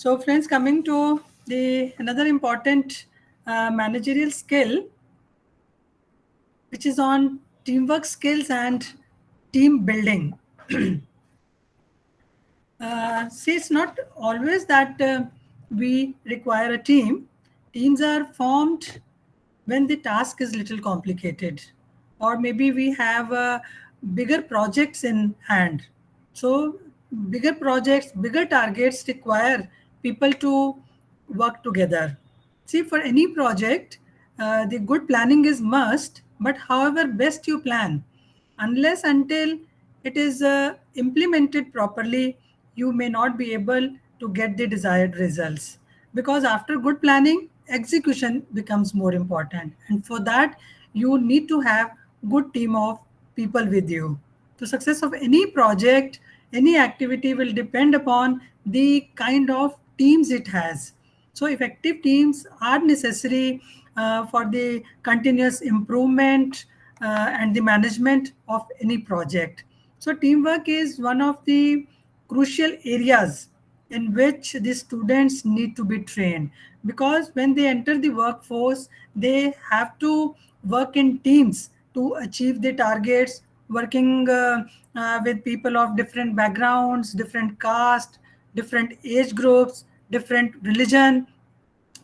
So friends, coming to the another important managerial skill, which is on teamwork skills and team building. See, it's not always that we require a team. Teams are formed when the task is little complicated, or maybe we have bigger projects in hand. So bigger projects, bigger targets require people to work together. See, for any project, the good planning is must, but however best you plan, unless until it is implemented properly, you may not be able to get the desired results. Because after good planning, execution becomes more important. And for that, you need to have good team of people with you. The success of any project, any activity will depend upon the kind of teams it has. So effective teams are necessary for the continuous improvement and the management of any project. So teamwork is one of the crucial areas in which the students need to be trained, because when they enter the workforce, they have to work in teams to achieve the targets, working with people of different backgrounds, different caste, different age groups, different religion,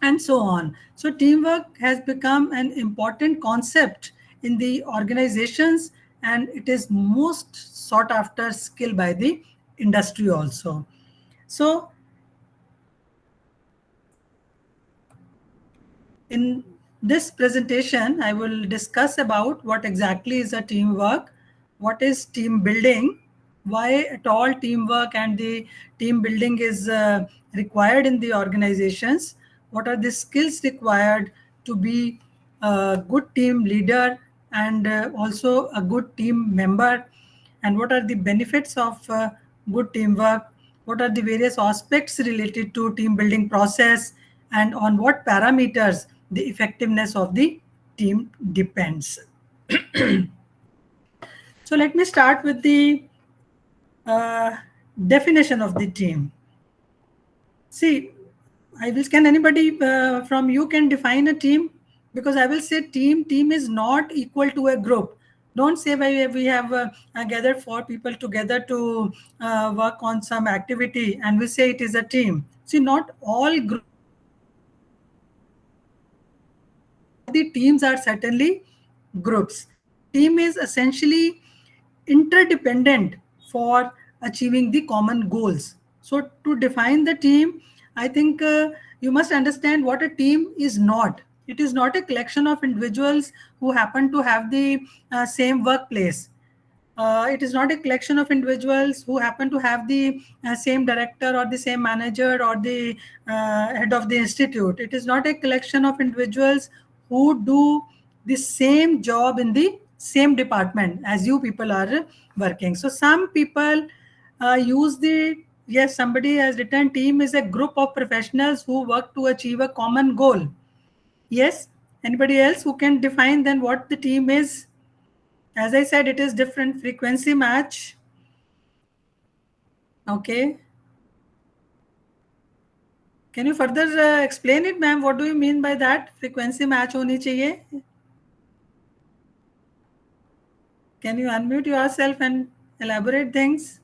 and so on. So teamwork has become an important concept in the organizations, and it is most sought after skill by the industry also. So in this presentation, I will discuss about what exactly is a teamwork, what is team building, why at all teamwork and the team building is required in the organizations, what are the skills required to be a good team leader and also a good team member, and what are the benefits of good teamwork, what are the various aspects related to team building process, and on what parameters the effectiveness of the team depends. So let me start with the definition of the team. See, I will, can anybody from you can define a team? Because I will say team is not equal to a group. Don't say we have gathered 4 people together to work on some activity and we say it is a team. See, not all groups, the teams are certainly groups. Team is essentially interdependent for achieving the common goals. So to define the team, I think you must understand what a team is not. It is not a collection of individuals who happen to have the same workplace. It is not a collection of individuals who happen to have the same director or the same manager or the head of the institute. It is not a collection of individuals who do the same job in the same department as you people are working. So some people use the, yes, somebody has written team is a group of professionals who work to achieve a common goal. Yes, anybody else who can define then what the team is? As I said, it is different frequency match. Okay. Can you further explain it, ma'am? What do you mean by that? Frequency match honi chahiye. Can you unmute yourself and elaborate things?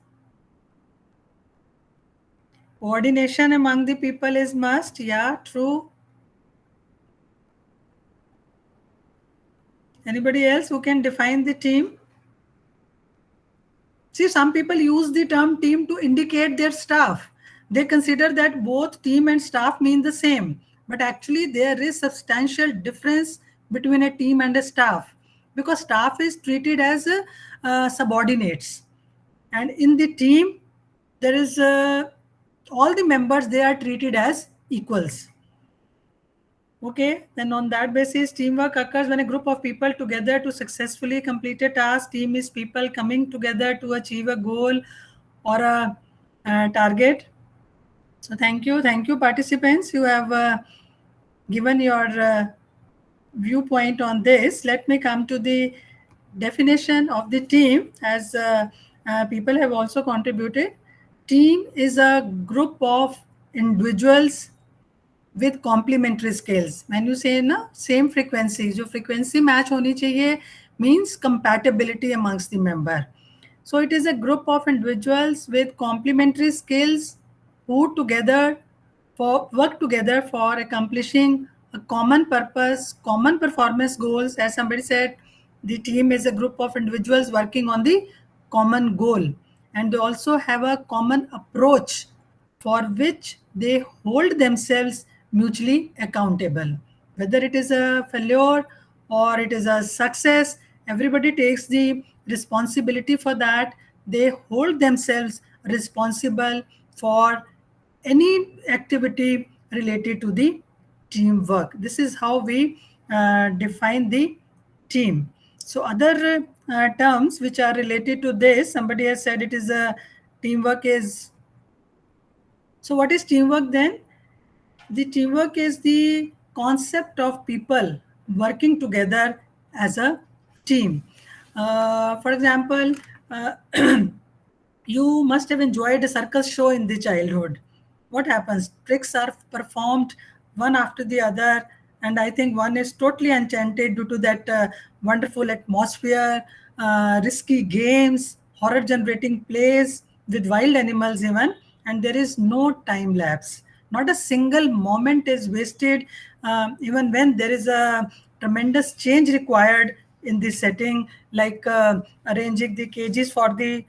Coordination among the people is must. Yeah, true. Anybody else who can define the team? See, some people use the term team to indicate their staff. They consider that both team and staff mean the same. But actually, there is substantial difference between a team and a staff, because staff is treated as subordinates. And in the team, there is all the members, they are treated as equals. Okay, then on that basis, teamwork occurs when a group of people together to successfully complete a task. Team is people coming together to achieve a goal or a target. So thank you participants. You have given your viewpoint on this. Let me come to the definition of the team, as people have also contributed. Team is a group of individuals with complementary skills. When you say na same frequency, जो frequency match होनी चाहिए means compatibility amongst the member. So it is a group of individuals with complementary skills who together work together for accomplishing a common purpose, common performance goals. As somebody said, the team is a group of individuals working on the common goal, and they also have a common approach for which they hold themselves mutually accountable. Whether it is a failure or it is a success, everybody takes the responsibility for that. They hold themselves responsible for any activity related to the teamwork. This is how we define the team. So other terms which are related to this, somebody has said it is a teamwork is. So what is teamwork then? The teamwork is the concept of people working together as a team. For example, you must have enjoyed a circus show in the childhood. What happens? Tricks are performed one after the other, and I think one is totally enchanted due to that wonderful atmosphere, risky games, horror generating plays with wild animals even, and there is no time lapse. Not a single moment is wasted, even when there is a tremendous change required in the setting, like arranging the cages for the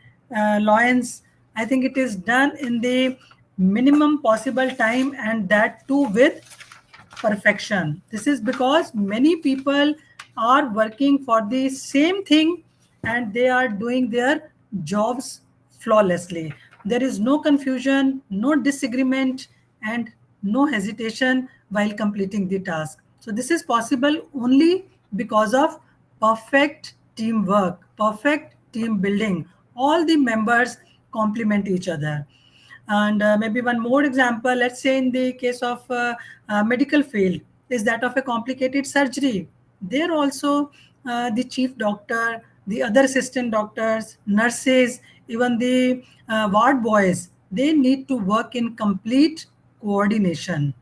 lions. I think it is done in the minimum possible time, and that too with perfection. This is because many people are working for the same thing and they are doing their jobs flawlessly. There is no confusion, no disagreement, and no hesitation while completing the task. So this is possible only because of perfect teamwork, perfect team building. All the members complement each other. And maybe one more example, let's say in the case of medical field, is that of a complicated surgery. There also the chief doctor, the other assistant doctors, nurses, even the ward boys, they need to work in complete coordination.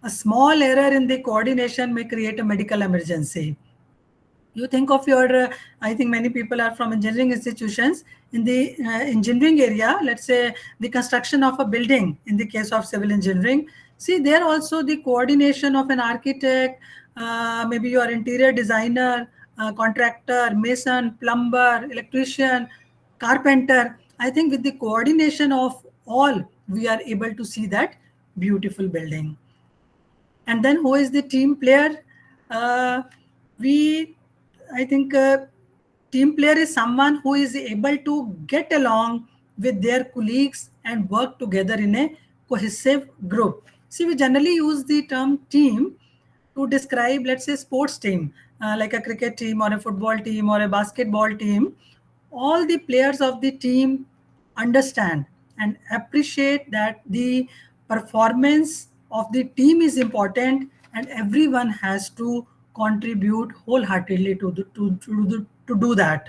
A small error in the coordination may create a medical emergency. You think of your, I think many people are from engineering institutions. In the engineering area, let's say the construction of a building, in the case of civil engineering, see there also the coordination of an architect, maybe your interior designer, contractor, mason, plumber, electrician, carpenter. I think with the coordination of all, we are able to see that beautiful building. And then who is the team player? We I think team player is someone who is able to get along with their colleagues and work together in a cohesive group. See, we generally use the term team to describe, let's say, sports team, like a cricket team or a football team or a basketball team. All the players of the team understand and appreciate that the performance of the team is important and everyone has to contribute wholeheartedly to do that.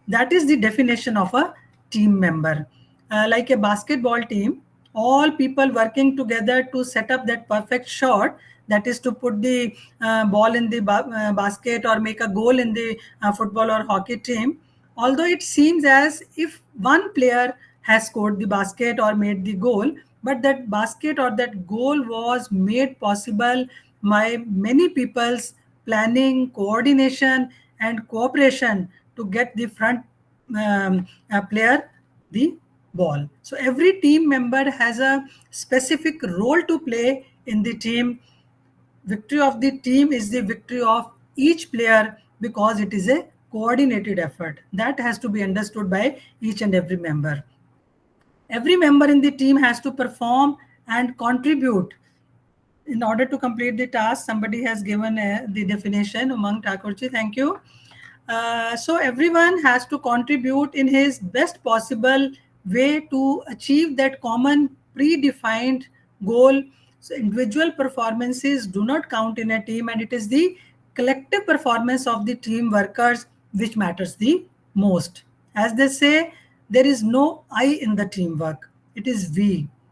That is the definition of a team member. Like a basketball team, all people working together to set up that perfect shot, that is to put the ball in the basket or make a goal in the football or hockey team. Although it seems as if one player has scored the basket or made the goal, but that basket or that goal was made possible by many people's planning, coordination, and cooperation to get the front player the ball. So every team member has a specific role to play in the team. Victory of the team is the victory of each player because it is a coordinated effort. That has to be understood by each and every member. Every member in the team has to perform and contribute in order to complete the task. Somebody has given the definition, Umang Thakurji, thank you. So everyone has to contribute in his best possible way to achieve that common predefined goal. So individual performances do not count in a team, and it is the collective performance of the team workers which matters the most. As they say, there is no I in the teamwork. It is we.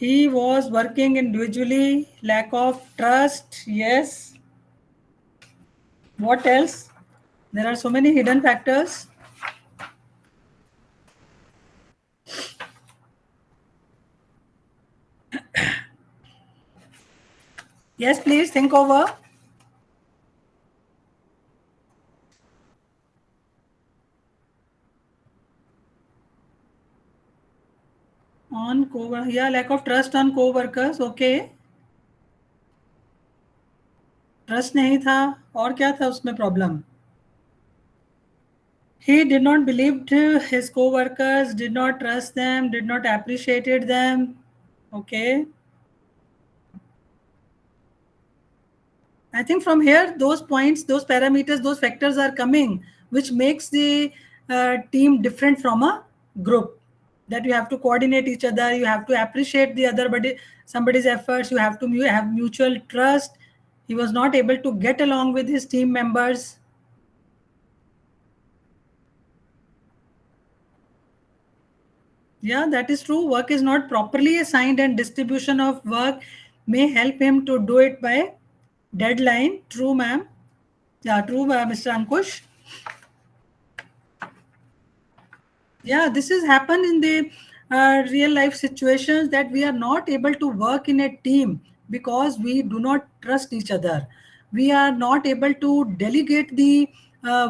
He was working individually, lack of trust. Yes. What else? There are so many hidden factors. Yes, please think over. On co yeah, lack of trust on co-workers. Okay. Trust नहीं था और क्या था उसमें problem? He did not believe his co-workers, did not trust them, did not appreciated them. Okay. I think from here, those points, those parameters, those factors are coming, which makes the team different from a group. That you have to coordinate each other, you have to appreciate the other body, somebody's efforts, you have to have mutual trust. He was not able to get along with his team members. Yeah, that is true. Work is not properly assigned, and distribution of work may help him to do it by deadline. True, ma'am. Yeah, true, Mr. Ankush. Yeah, this has happened in the real life situations, that we are not able to work in a team because we do not trust each other. We are not able to delegate the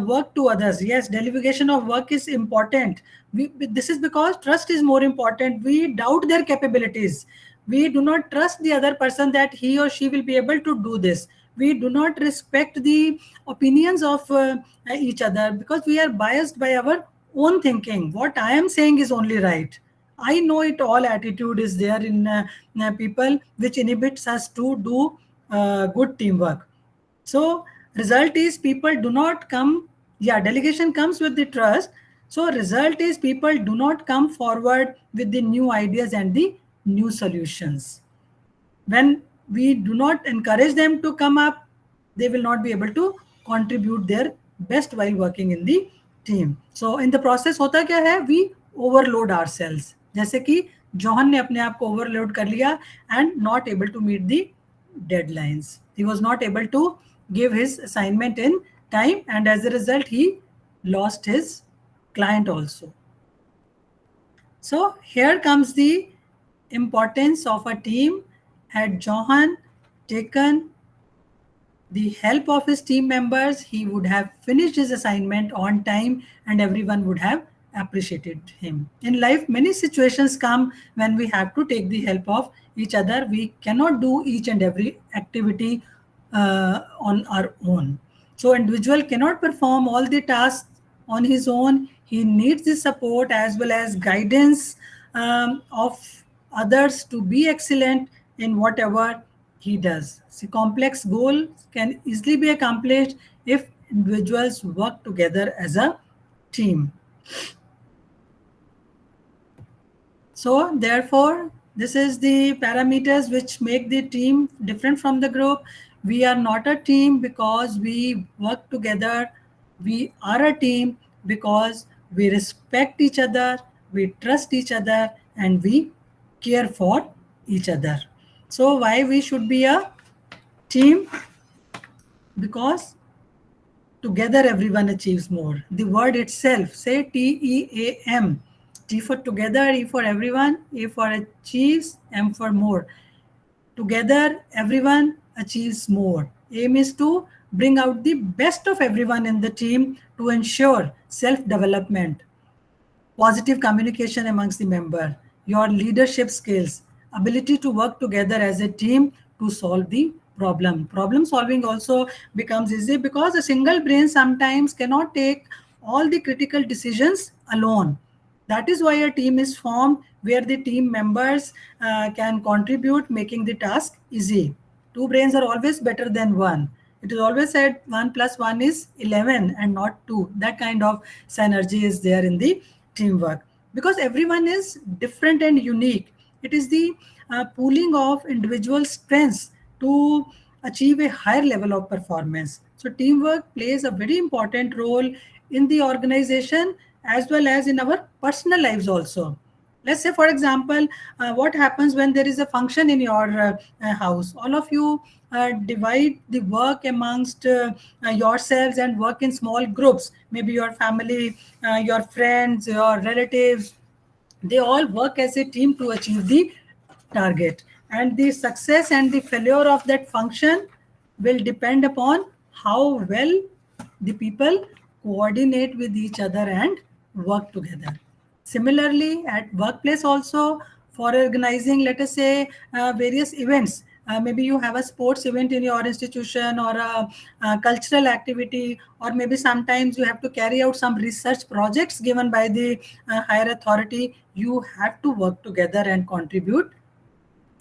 work to others. Yes, delegation of work is important. This is because trust is more important. We doubt their capabilities. We do not trust the other person that he or she will be able to do this. We do not respect the opinions of each other because we are biased by our own thinking. What I am saying is only right. I know it all attitude is there in people, which inhibits us to do good teamwork. So result is people do not come. Yeah, delegation comes with the trust. So result is people do not come forward with the new ideas and the new solutions. When we do not encourage them to come up, they will not be able to contribute their best while working in the team. So in the process होता क्या है, we overload ourselves. जैसे कि John ने अपने आप को overload कर लिया and not able to meet the deadlines. He was not able to give his assignment in time, and as a result he lost his client also. So here comes the importance of a team. Had Johan taken the help of his team members, he would have finished his assignment on time and everyone would have appreciated him. In life, many situations come when we have to take the help of each other. We cannot do each and every activity on our own. So individual cannot perform all the tasks on his own. He needs the support as well as guidance of others to be excellent in whatever he does. See, complex goals can easily be accomplished if individuals work together as a team. So therefore, this is the parameters which make the team different from the group. We are not a team because we work together. We are a team because we respect each other, we trust each other, and we care for each other. So why we should be a team? Because together everyone achieves more. The word itself, say TEAM. T for together, E for everyone, A for achieves, M for more. Together everyone achieves more. Aim is to bring out the best of everyone in the team to ensure self-development, positive communication amongst the member, your leadership skills, ability to work together as a team to solve the problem. Problem solving also becomes easy because a single brain sometimes cannot take all the critical decisions alone. That is why a team is formed where the team members can contribute, making the task easy. Two brains are always better than one. It is always said 1 plus 1 is 11 and not 2. That kind of synergy is there in the teamwork because everyone is different and unique. It is the pooling of individual strengths to achieve a higher level of performance. So teamwork plays a very important role in the organization as well as in our personal lives also. Let's say, for example, what happens when there is a function in your house. All of you divide the work amongst yourselves and work in small groups. Maybe your family, your friends, your relatives, they all work as a team to achieve the target. And the success and the failure of that function will depend upon how well the people coordinate with each other and work together. Similarly, at workplace also, for organizing, let us say, various events. Maybe you have a sports event in your institution, or a cultural activity, or maybe sometimes you have to carry out some research projects given by the higher authority. You have to work together and contribute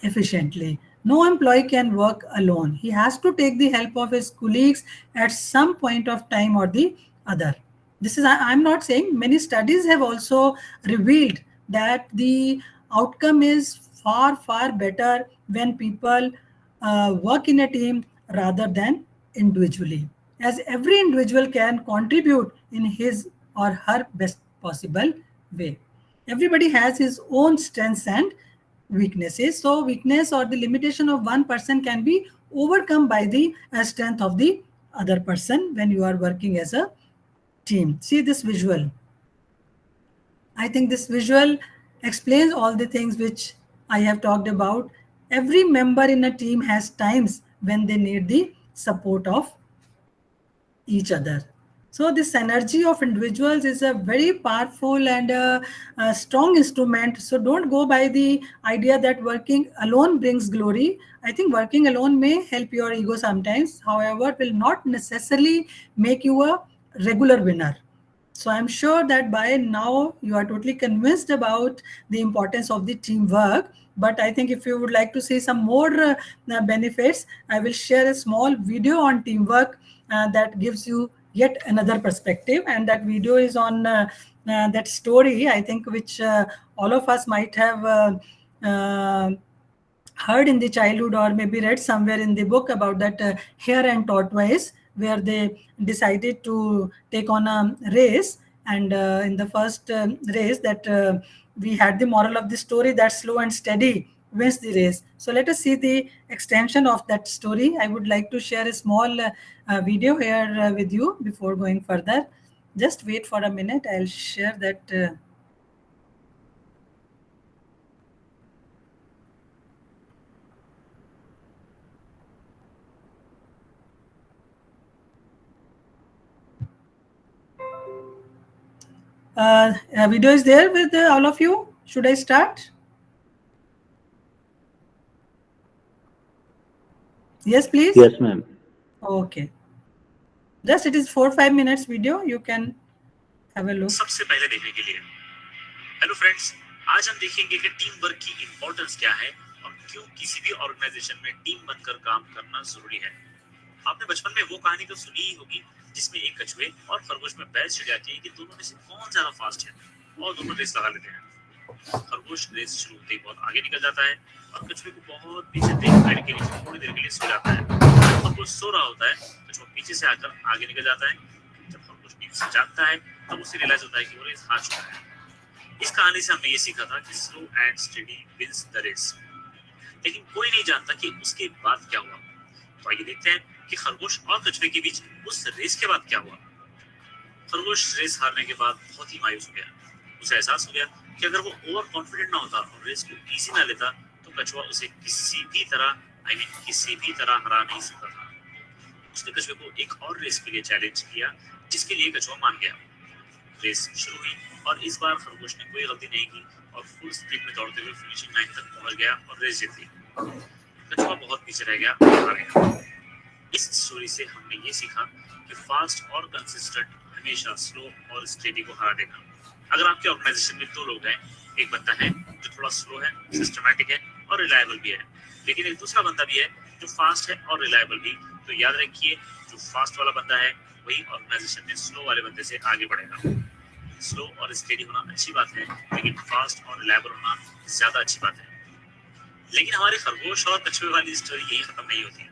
efficiently. No employee can work alone. He has to take the help of his colleagues at some point of time or the other. This is, I'm not saying, many studies have also revealed that the outcome is far, far better when people work in a team rather than individually, as every individual can contribute in his or her best possible way. Everybody has his own strengths and weaknesses. So weakness or the limitation of one person can be overcome by the strength of the other person when you are working as a team. See this visual. I think this visual explains all the things which I have talked about. Every member in a team has times when they need the support of each other. So this energy of individuals is a very powerful and a strong instrument. So don't go by the idea that working alone brings glory. I think working alone may help your ego sometimes, however, will not necessarily make you a regular winner. So I'm sure that by now you are totally convinced about the importance of the teamwork. But I think if you would like to see some more benefits, I will share a small video on teamwork that gives you yet another perspective. And that video is on that story, I think, which all of us might have heard in the childhood or maybe read somewhere in the book about that hare and tortoise, where they decided to take on a race. And in the first race, that we had the moral of the story that slow and steady wins the race. So let us see the extension of that story. I would like to share a small video here with you before going further. Just wait for a minute. I'll share that. Video is there with all of you. Should I start? Yes, please. Yes, ma'am. Okay. Just it is 4-5 minutes video. You can have a look. सबसे पहले देखने के लिए hello friends, आज हम देखेंगे कि team work की इंपॉर्टेंस क्या है और क्यों किसी भी ऑर्गेनाइजेशन में टीम बनकर काम करना जरूरी है। आपने बचपन में वो कहानी तो सुनी ही होगी जिसमें एक कछुए और खरगोश में बहस छिड़ जाती है कि दोनों में से कौन ज्यादा फास्ट है और दोनों रेस लगा लेते हैं। खरगोश रेस शुरू होते ही बहुत आगे निकल जाता है और कछुए को बहुत पीछे देख पेड़ के नीचे थोड़ी देर के लिए सो जाता है। खरगोश सो रहा होता है, कछुआ पीछे से आकर आगे निकल जाता है। जब खरगोश नींद से जागता है तब उसे रियलाइज होता है कि वो रेस हार चुका है। इस कहानी से हमने ये सीखा था कि slow and steady wins the race. लेकिन कोई नहीं जानता कि उसके बाद क्या हुआ। तो आइए देखते हैं कि खरगोश और कछुए के बीच उस रेस के बाद क्या हुआ। खरगोश रेस हारने के बाद बहुत ही मायूस हो गया। उसे एहसास हो गया कि अगर वो ओवर कॉन्फिडेंट ना होता और रेस को इजी ना लेता तो कछुआ उसे किसी भी तरह हरा नहीं सकता था। उसने कछुए को एक और रेस के लिए चैलेंज किया, जिसके लिए कछुआ मान गया। रेस शुरू हुई और इस बार खरगोश ने कोई गलती नहीं की और फुल स्पीड में दौड़ते हुए फिनिशिंग लाइन तक पहुंच गया और रेस जीत ली। कछुआ बहुत पीछे रह गया और हार गया। इस स्टोरी से हमने ये सीखा कि फास्ट और कंसिस्टेंट हमेशा स्लो और स्टेडी को हरा देगा। अगर आपके ऑर्गेनाइजेशन में दो लोग हैं, एक बंदा है जो थोड़ा स्लो है, सिस्टमैटिक है और रिलायबल भी है, लेकिन एक दूसरा बंदा भी है जो फास्ट है और रिलायबल भी, तो याद रखिए जो फास्ट वाला बंदा है वही ऑर्गेनाइजेशन में स्लो वाले बंदे से आगे बढ़ेगा। स्लो और स्टेडी होना अच्छी बात है, लेकिन फास्ट और रिलायबल होना ज्यादा अच्छी बात है। लेकिन हमारे खरगोश और कछुए वाली स्टोरी यही खत्म नहीं होती।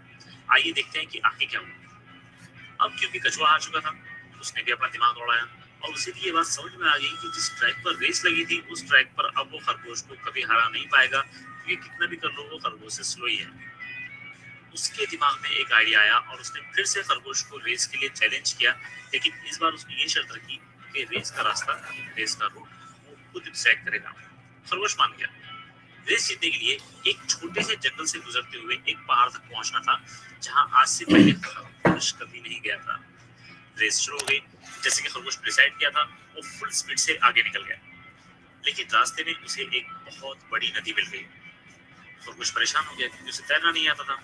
आइए देखते हैं कि आगे क्या हुआ। अब क्योंकि कछुआ हार चुका था, उसने भी अपना दिमाग दौड़ाया और उसे भी ये बात समझ में आ गई कि जिस ट्रैक पर रेस लगी थी उस ट्रैक पर अब वो खरगोश को कभी हरा नहीं पाएगा, क्योंकि कितना भी कर लो वो खरगोश से स्लो ही है। उसके दिमाग में एक आइडिया आया और उसने फिर से खरगोश को रेस के लिए चैलेंज किया, लेकिन इस बार उसने ये शर्त रखी कि रेस का रास्ता, रेस का रूट वो खुद डिसाइड करेगा। खरगोश मान गया। रेस जीतने के लिए एक छोटे से जंगल से गुजरते हुए एक पहाड़ तक पहुंचना था, जहां आज से पहले खरगोश कभी नहीं गया था। रेस शुरू हो गई। जैसे कि खरगोश ने डिसाइड किया था, वो फुल स्पीड से आगे निकल गया, लेकिन रास्ते में उसे एक बहुत बड़ी नदी मिल गई। खरगोश परेशान हो गया क्योंकि उसे तैरना नहीं आता था,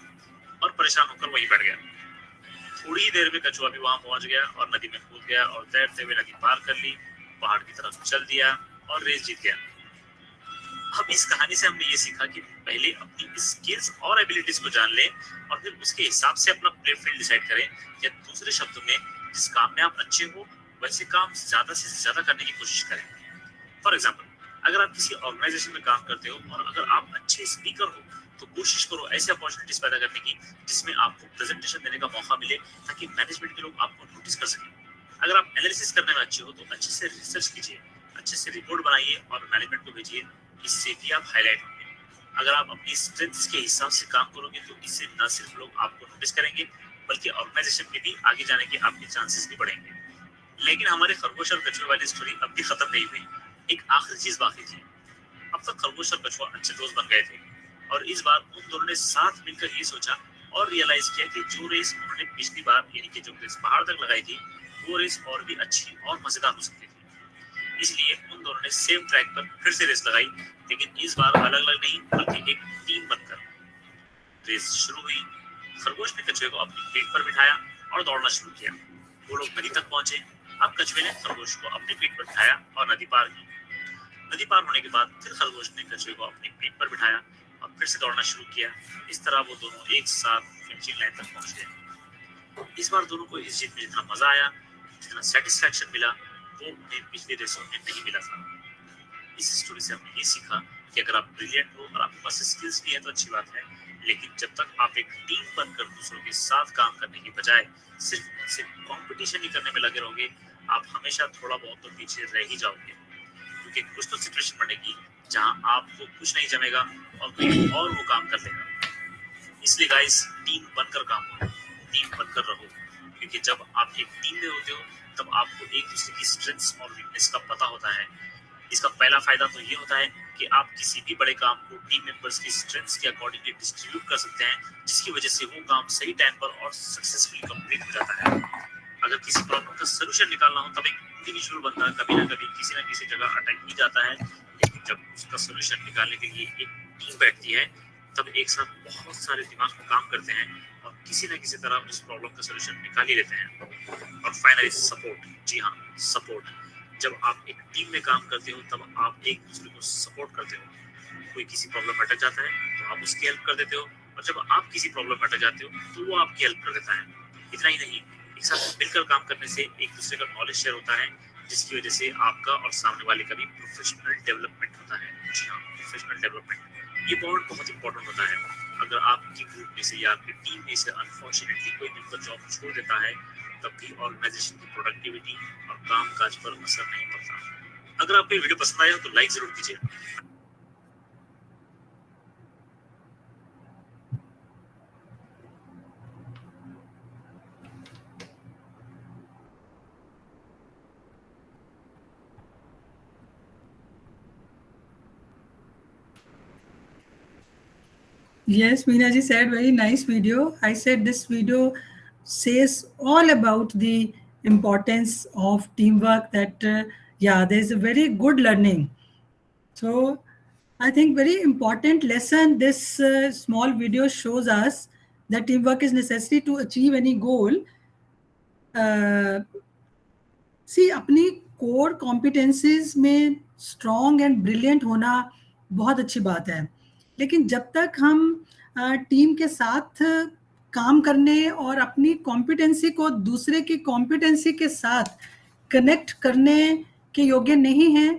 और परेशान होकर वहीं बैठ गया। थोड़ी ही देर में कछुआ भी वहां पहुंच गया और नदी में कूद गया और तैरते हुए नदी पार कर ली, पहाड़ की तरफ चल दिया और रेस जीत गया। अब इस कहानी से हमने ये सीखा कि पहले अपनी स्किल्स और एबिलिटीज को जान लें और फिर उसके हिसाब से अपना प्ले फील्ड डिसाइड करें, या दूसरे शब्दों में जिस काम में आप अच्छे हो वैसे काम ज्यादा से ज्यादा करने की कोशिश करें। फॉर एग्जाम्पल, अगर आप किसी ऑर्गेनाइजेशन में काम करते हो और अगर आप अच्छे स्पीकर हो तो कोशिश करो ऐसे अपॉर्चुनिटीज पैदा करने की जिसमें आपको प्रेजेंटेशन देने का मौका मिले, ताकि मैनेजमेंट के लोग आपको नोटिस कर सकें। अगर आप एनालिसिस करने में अच्छे हो तो अच्छे से रिसर्च कीजिए, अच्छे से रिपोर्ट बनाइए और मैनेजमेंट को भेजिए, इससे भी आप हाईलाइट होंगे। अगर आप अपनी स्ट्रेंथ्स के हिसाब से काम करोगे तो इससे न सिर्फ लोग आपको नोटिस करेंगे बल्कि ऑर्गेनाइजेशन में भी आगे जाने के आपके चांसेस भी बढ़ेंगे। लेकिन हमारे खरगोश और कछुए वाली स्टोरी अब भी खत्म नहीं हुई। एक आखिरी चीज बाकी थी। अब तक खरगोश और कछुआ अच्छे दोस्त बन गए थे और इस बार उन दोनों ने साथ मिलकर ये सोचा और रियलाइज किया कि जो रेस उन्होंने पिछली बार यानी कि जो रेस पहाड़ तक लगाई थी वो रेस और भी अच्छी और मजेदार हो सकती थी। इसलिए उन दोनों ने सेम ट्रैक पर फिर से रेस लगाई, लेकिन इस बार अलग अलग नहीं बल्कि एक टीम बनकर। रेस शुरू हुई। खरगोश ने कछुए को अपनी पीठ पर बिठाया और दौड़ना शुरू किया। वो लोग नदी तक पहुंचे। अब कछुए ने खरगोश को अपनी पीठ पर बिठाया और नदी पार की। नदी पार होने के बाद फिर खरगोश ने कछुए को अपनी पीठ पर बिठाया और फिर से दौड़ना शुरू किया। इस तरह वो दोनों एक साथ फिनिशिंग लाइन तक पहुंच गए। इस बार दोनों को इस जीत में जितना मजा आया, जितना सेटिस्फैक्शन मिला, वो उन्हें पिछली रेसों में नहीं मिला था। इस स्टोरी से हमने ये सीखा कि अगर आप ब्रिलियंट हो और आपके पास स्किल्स भी है तो अच्छी बात है, लेकिन जब तक आप एक टीम बनकर दूसरों के साथ काम करने की बजाय सिर्फ उनसे कंपटीशन ही करने में लगे रहोगे, आप हमेशा थोड़ा बहुत तो पीछे रह ही जाओगे, क्योंकि कुछ तो सिचुएशन बनेगी जहां आपको कुछ नहीं जमेगा और कोई और वो काम कर लेगा। इसलिए गाइस, टीम बनकर काम करो, टीम बनकर रहो, क्योंकि जब आप एक टीम में होते हो तब आपको एक दूसरे की स्ट्रेंथ्स और वीकनेस का पता होता है। इसका पहला फायदा तो ये होता है कि आप किसी भी बड़े काम को टीम मेंबर्स की स्ट्रेंथ्स के अकॉर्डिंगली डिस्ट्रीब्यूट कर सकते हैं, जिसकी वजह से वो काम सही टाइम पर और सक्सेसफुली कंप्लीट हो जाता है। अगर किसी प्रॉब्लम का सोल्यूशन निकालना हो तब एक इंडिविजुअल बंदा कभी ना कभी किसी ना किसी जगह अटक ही जाता है, लेकिन जब उसका सोल्यूशन निकालने के लिए एक टीम बैठती है तब एक साथ बहुत सारे दिमाग को काम करते हैं और किसी ना किसी तरह उस प्रॉब्लम का सोल्यूशन निकाल ही लेते हैं। और फाइनली सपोर्ट। जी हाँ, सपोर्ट। जब आप एक टीम में काम करते हो तब आप एक दूसरे को सपोर्ट करते हो। कोई किसी प्रॉब्लम में अटक जाता है तो आप उसकी हेल्प कर देते हो, और जब आप किसी प्रॉब्लम में अटक जाते हो तो वो आपकी हेल्प कर देता है। इतना ही नहीं, एक साथ मिलकर काम करने से एक दूसरे का नॉलेज शेयर होता है, जिसकी वजह से आपका और सामने वाले का भी प्रोफेशनल डेवलपमेंट होता है। जी हाँ, प्रोफेशनल डेवलपमेंट। ये बॉन्ड बहुत इंपॉर्टेंट होता है। अगर आपकी ग्रुप में से या आपकी टीम में से अनफॉर्चुनेटली कोई मिलकर जॉब छोड़ देता है तब भी ऑर्गेनाइजेशन की प्रोडक्टिविटी और कामकाज पर असर नहीं पड़ता। अगर आपको ये वीडियो पसंद आया तो लाइक जरूर कीजिए। Yes, Meena ji said very nice video. I said this video says all about the importance of teamwork. That yeah, there is a very good learning. So I think very important lesson this small video shows us that teamwork is necessary to achieve any goal. सी अपनी core competencies में strong and brilliant होना बहुत अच्छी बात है, लेकिन जब तक हम टीम के साथ काम करने और अपनी कॉम्पिटेंसी को दूसरे की कॉम्पिटेंसी के साथ कनेक्ट करने के योग्य नहीं हैं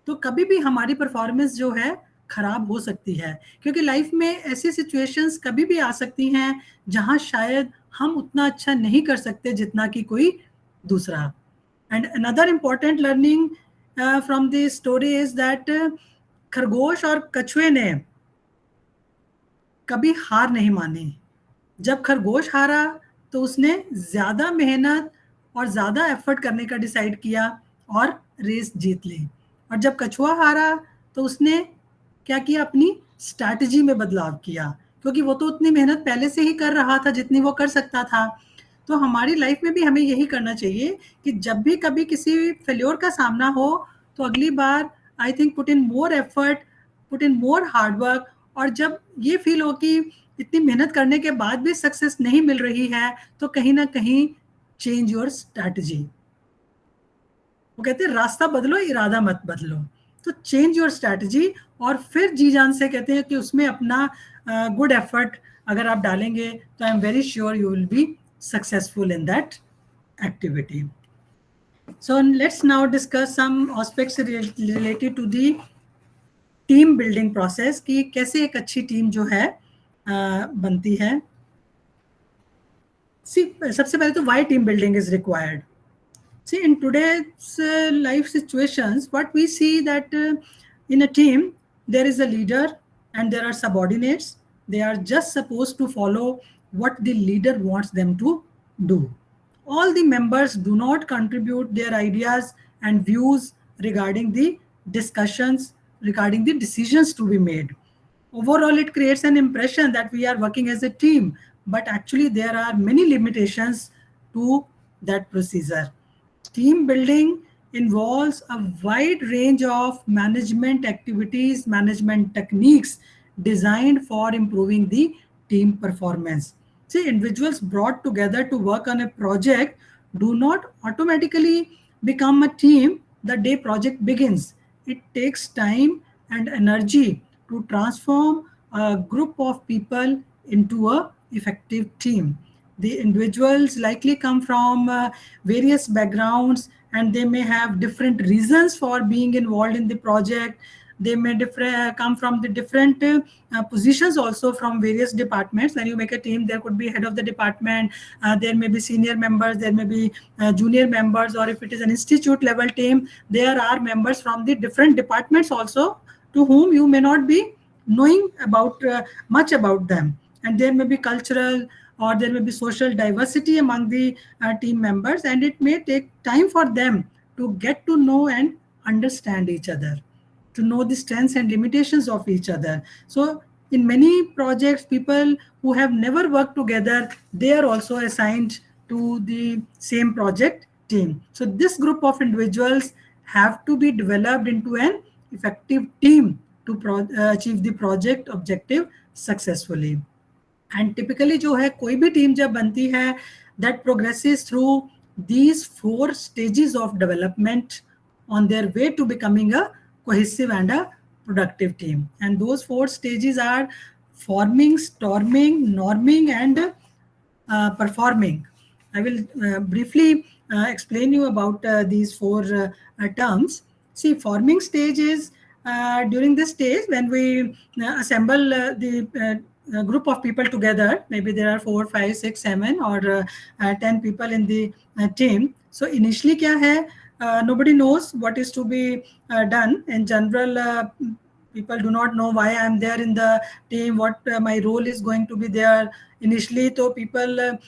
तो कभी भी हमारी परफॉर्मेंस जो है खराब हो सकती है, क्योंकि लाइफ में ऐसी सिचुएशंस कभी भी आ सकती हैं जहां शायद हम उतना अच्छा नहीं कर सकते जितना कि कोई दूसरा। And another important learning from this story is that खरगोश और कछुए ने कभी हार नहीं मानी. जब खरगोश हारा तो उसने ज्यादा मेहनत और ज्यादा एफर्ट करने का डिसाइड किया और रेस जीत ली. और जब कछुआ हारा तो उसने क्या किया, अपनी स्ट्रैटेजी में बदलाव किया, क्योंकि वो तो उतनी मेहनत पहले से ही कर रहा था जितनी वो कर सकता था. तो हमारी लाइफ में भी हमें यही करना चाहिए कि जब भी कभी किसी फेल्योर का सामना हो तो अगली बार I think put in more effort, put in more hard work. और जब ये फील हो कि इतनी मेहनत करने के बाद भी सक्सेस नहीं मिल रही है तो कहीं ना कहीं चेंज योर स्ट्रैटेजी. वो कहते हैं रास्ता बदलो, इरादा मत बदलो. तो चेंज योर स्ट्रैटेजी और फिर जी जान से कहते हैं कि उसमें अपना गुड एफर्ट अगर आप डालेंगे तो I am very sure you will be successful in that activity. So let's now discuss some aspects related to the team building process कि कैसे एक अच्छी टीम जो है बनती है. सबसे पहले तो why team building is required. See, in today's life situations, what we see that in a team, there is a leader and there are subordinates. They are just supposed to follow what the leader wants them to do. All the members do not contribute their ideas and views regarding the discussions, regarding the decisions to be made. Overall, it creates an impression that we are working as a team, but actually there are many limitations to that procedure. Team building involves a wide range of management activities, management techniques designed for improving the team performance. See, individuals brought together to work on a project do not automatically become a team the day project begins. It takes time and energy to transform a group of people into a effective team. The individuals likely come from various backgrounds and they may have different reasons for being involved in the project. They may come from the different positions also from various departments. When you make a team, there could be head of the department, there may be senior members, there may be junior members, or if it is an institute level team, there are members from the different departments also to whom you may not be knowing about much about them. And there may be cultural or there may be social diversity among the team members, and it may take time for them to get to know and understand each other, to know the strengths and limitations of each other. So in many projects, people who have never worked together, they are also assigned to the same project team. So this group of individuals have to be developed into an effective team to achieve the project objective successfully. And typically जो है कोई भी team जब बनती है, that progresses through these 4 stages of development on their way to becoming a cohesive and a productive team. And those 4 stages are forming, storming, norming, and performing. I will briefly explain you about these 4 terms. See, forming stage is during this stage when we assemble the group of people together. Maybe there are 4, 5, 6, 7 or 10 people in the team. So initially क्या है, nobody knows what is to be done. In general, people do not know why I am there in the team, what my role is going to be there. Initially, so people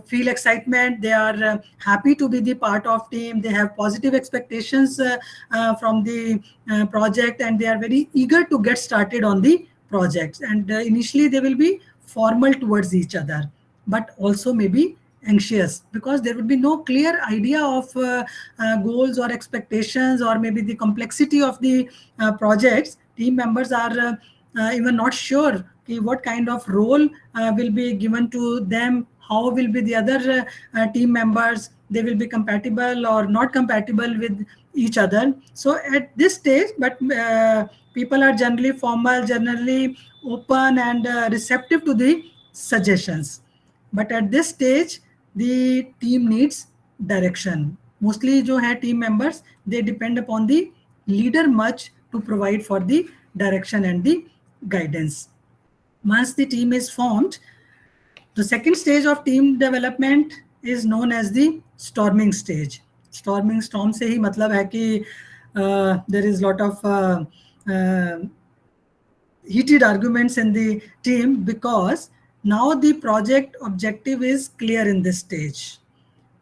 feel excitement. They are happy to be the part of team. They have positive expectations from the project, and they are very eager to get started on the projects. And initially, they will be formal towards each other, but also maybe anxious because there would be no clear idea of goals or expectations or maybe the complexity of the projects. Team members are even not sure what kind of role will be given to them, how will be the other team members, they will be compatible or not compatible with each other. So at this stage, but people are generally formal, generally open and receptive to the suggestions. But at this stage, the team needs direction. Mostly जो है team members, they depend upon the leader much to provide for the direction and the guidance. Once the team is formed, the second stage of team development is known as the storming stage. Storming storm से ही मतलब है कि there is lot of heated arguments in the team, because now the project objective is clear in this stage.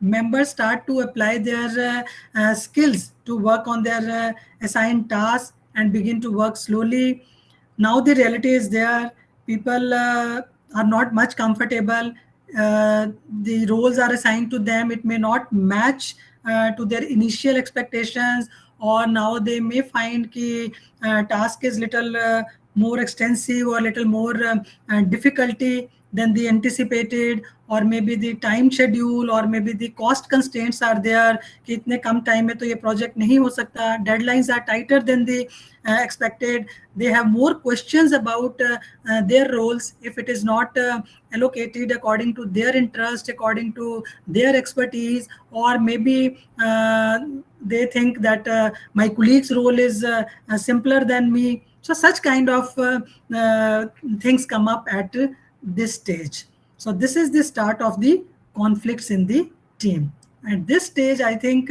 Members start to apply their skills to work on their assigned tasks and begin to work slowly. Now the reality is there. People are not much comfortable. The roles are assigned to them. It may not match to their initial expectations, or now they may find कि task is little more extensive or little more difficulty than the anticipated, or maybe the time schedule or maybe the cost constraints are there कि इतने कम time में तो ये project नहीं हो सकता, deadlines are tighter than the expected. They have more questions about their roles if it is not allocated according to their interest, according to their expertise, or maybe they think that my colleague's role is simpler than me. So such kind of things come up at this stage. So this is the start of the conflicts in the team. At this stage, I think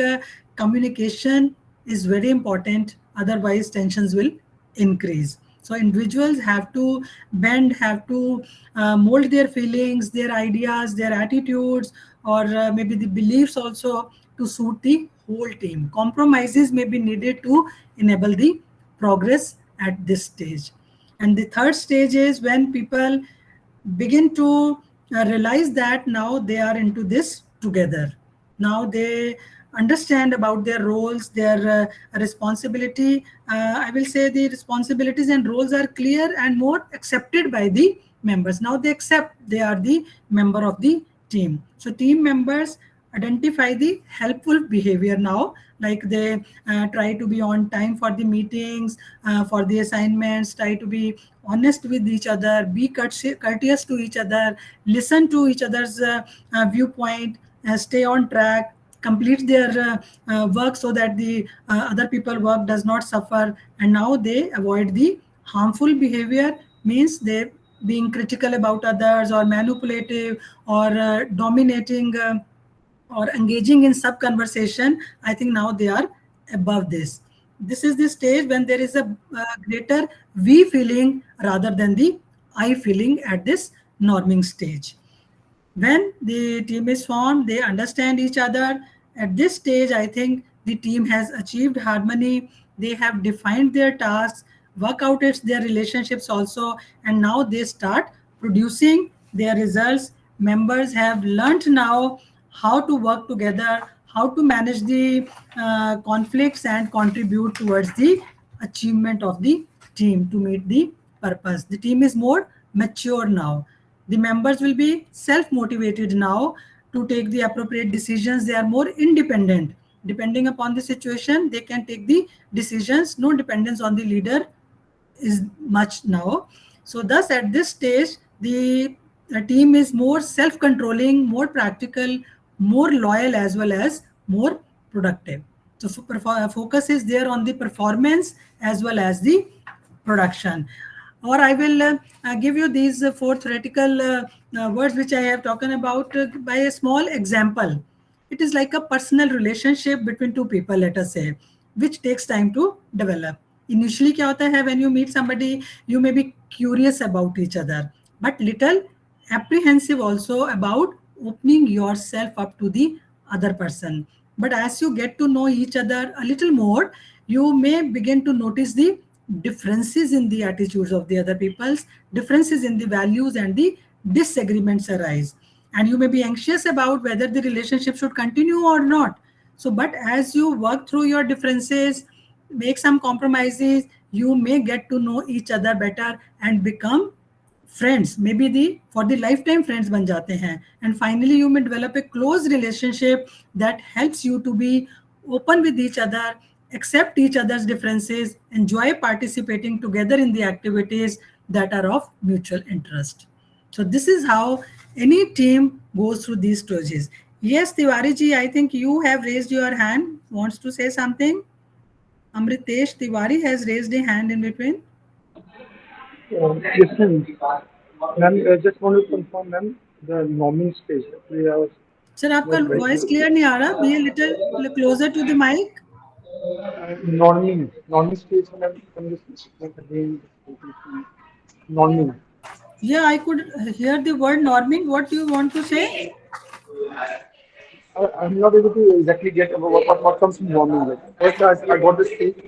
communication is very important. Otherwise, tensions will increase. So individuals have to bend, have to mold their feelings, their ideas, their attitudes, or maybe the beliefs also to suit the whole team. Compromises may be needed to enable the progress at this stage. And the third stage is when people begin to realize that now they are into this together. Now they understand about their roles, their responsibility. I will say the responsibilities and roles are clear and more accepted by the members. Now they accept they are the member of the team. So team members identify the helpful behavior now, like they try to be on time for the meetings, for the assignments, try to be honest with each other, be courteous to each other, listen to each other's viewpoint, stay on track, complete their work so that the other people work does not suffer. And now they avoid the harmful behavior, means they being critical about others or manipulative or dominating or engaging in sub conversation. I think now they are above this. This is the stage when there is a greater we feeling rather than the I feeling at this norming stage. When the team is formed, they understand each other. At this stage, I think the team has achieved harmony. They have defined their tasks, work out their relationships also, and now they start producing their results. Members have learned now how to work together, how to manage the conflicts and contribute towards the achievement of the team to meet the purpose. The team is more mature now. The members will be self-motivated now to take the appropriate decisions. They are more independent. Depending upon the situation, they can take the decisions. No dependence on the leader is much now. So thus at this stage, the team is more self-controlling, more practical, more loyal, as well as more productive. So focus is there on the performance as well as the production. Or I will give you these four theoretical words which I have talked about by a small example. It is like a personal relationship between two people, let us say, which takes time to develop. Initially, क्या होता है, when you meet somebody, you may be curious about each other, but little apprehensive also about opening yourself up to the other person. But as you get to know each other a little more, you may begin to notice the differences in the attitudes of the other people's, differences in the values, and the disagreements arise. And you may be anxious about whether the relationship should continue or not. So, but as you work through your differences, make some compromises, you may get to know each other better and become friends, maybe the for the lifetime friends ban jate hain. And finally you may develop a close relationship that helps you to be open with each other, accept each other's differences, enjoy participating together in the activities that are of mutual interest. So this is how any team goes through these stages. Yes, Tiwari ji, I think you have raised your hand, wants to say something. Amritesh Tiwari has raised a hand in between. Yes, ma'am. Ma'am, I just want to confirm, ma'am, the norming stage. Actually, I was sir आपका Like very voice clear नहीं आ रहा, be a little closer to the mic. non stage and this like again non Yeah, I could hear the word norming. What do you want to say? I'm not able to exactly get what comes from norming. Like first, I got this stage.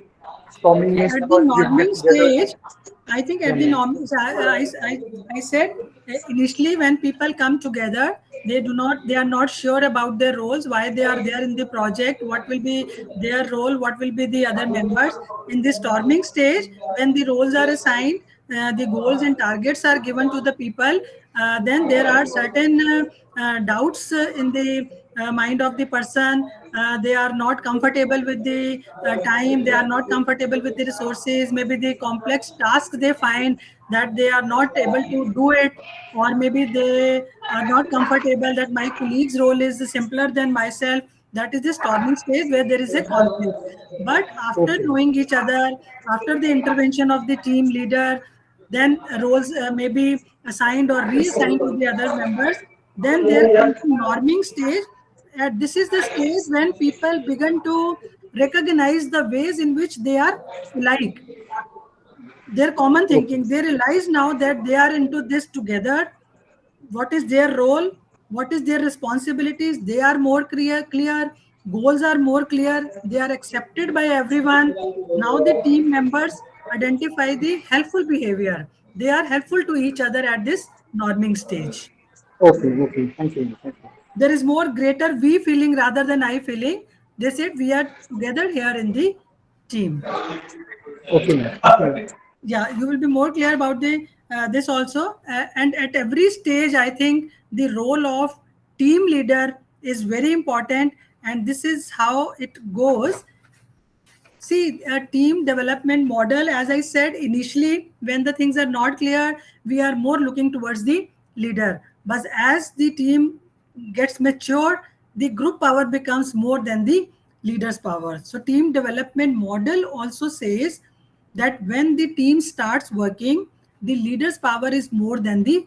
Storming means At the you norming get together. stage, I think Yeah, at the yeah. norming, I said initially when people come together, they are not sure about their roles, why they are there in the project, what will be their role, what will be the other members. In the storming stage, when the roles are assigned, the goals and targets are given to the people, then there are certain doubts in the mind of the person. They are not comfortable with the time, they are not comfortable with the resources, maybe the complex tasks they find that they are not able to do it, or maybe they are not comfortable that my colleague's role is simpler than myself. That is the storming stage where there is a conflict. But after Okay. knowing each other, after the intervention of the team leader, then roles may be assigned or reassigned to the other members. Then there comes the norming stage. This is the stage when people begin to recognize the ways in which they are alike, their common Okay. thinking. They realize now that they are into this together. What is their role? What is their responsibilities? They are more clear. Goals are more clear. They are accepted by everyone. Now the team members identify the helpful behavior. They are helpful to each other at this norming stage. Okay. Okay. Thank you. Thank you. There is more greater we feeling rather than I feeling. They said we are together here in the team. Okay, ma'am. Okay. Yeah, you will be more clear about the this also. And at every stage I think the role of team leader is very important, and this is how it goes. See, a team development model, as I said initially, when the things are not clear, we are more looking towards the leader. But as the team gets mature, the group power becomes more than the leader's power. So, team development model also says that when the team starts working, the leader's power is more than the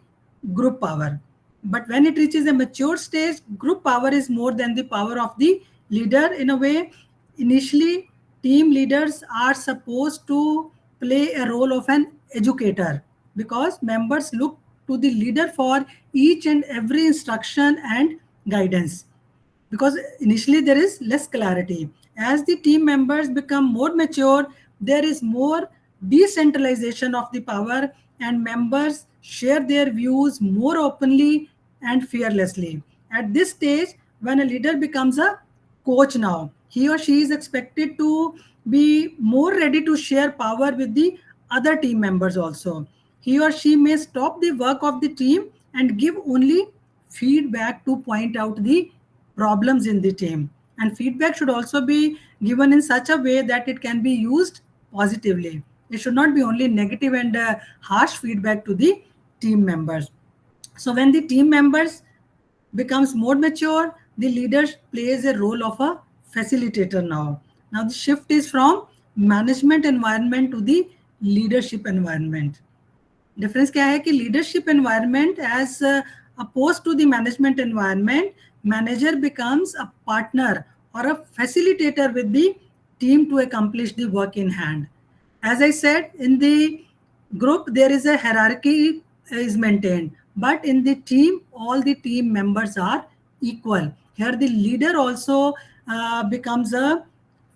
group power. But when it reaches a mature stage, group power is more than the power of the leader. In a way, initially, team leaders are supposed to play a role of an educator, because members look to the leader for each and every instruction and guidance, because initially there is less clarity. As the team members become more mature, there is more decentralization of the power, and members share their views more openly and fearlessly. At this stage, when a leader becomes a coach now, he or she is expected to be more ready to share power with the other team members also. He or she may stop the work of the team and give only feedback to point out the problems in the team. And feedback should also be given in such a way that it can be used positively. It should not be only negative and harsh feedback to the team members. So when the team members becomes more mature, the leader plays a role of a facilitator now. Now the shift is from management environment to the leadership environment. Difference क्या है कि leadership environment as oppose to the management environment, manager becomes a partner or a facilitator with the team to accomplish the work in hand. As I said, in the group there is a hierarchy is maintained, but in the team all the team members are equal. Here the leader also becomes a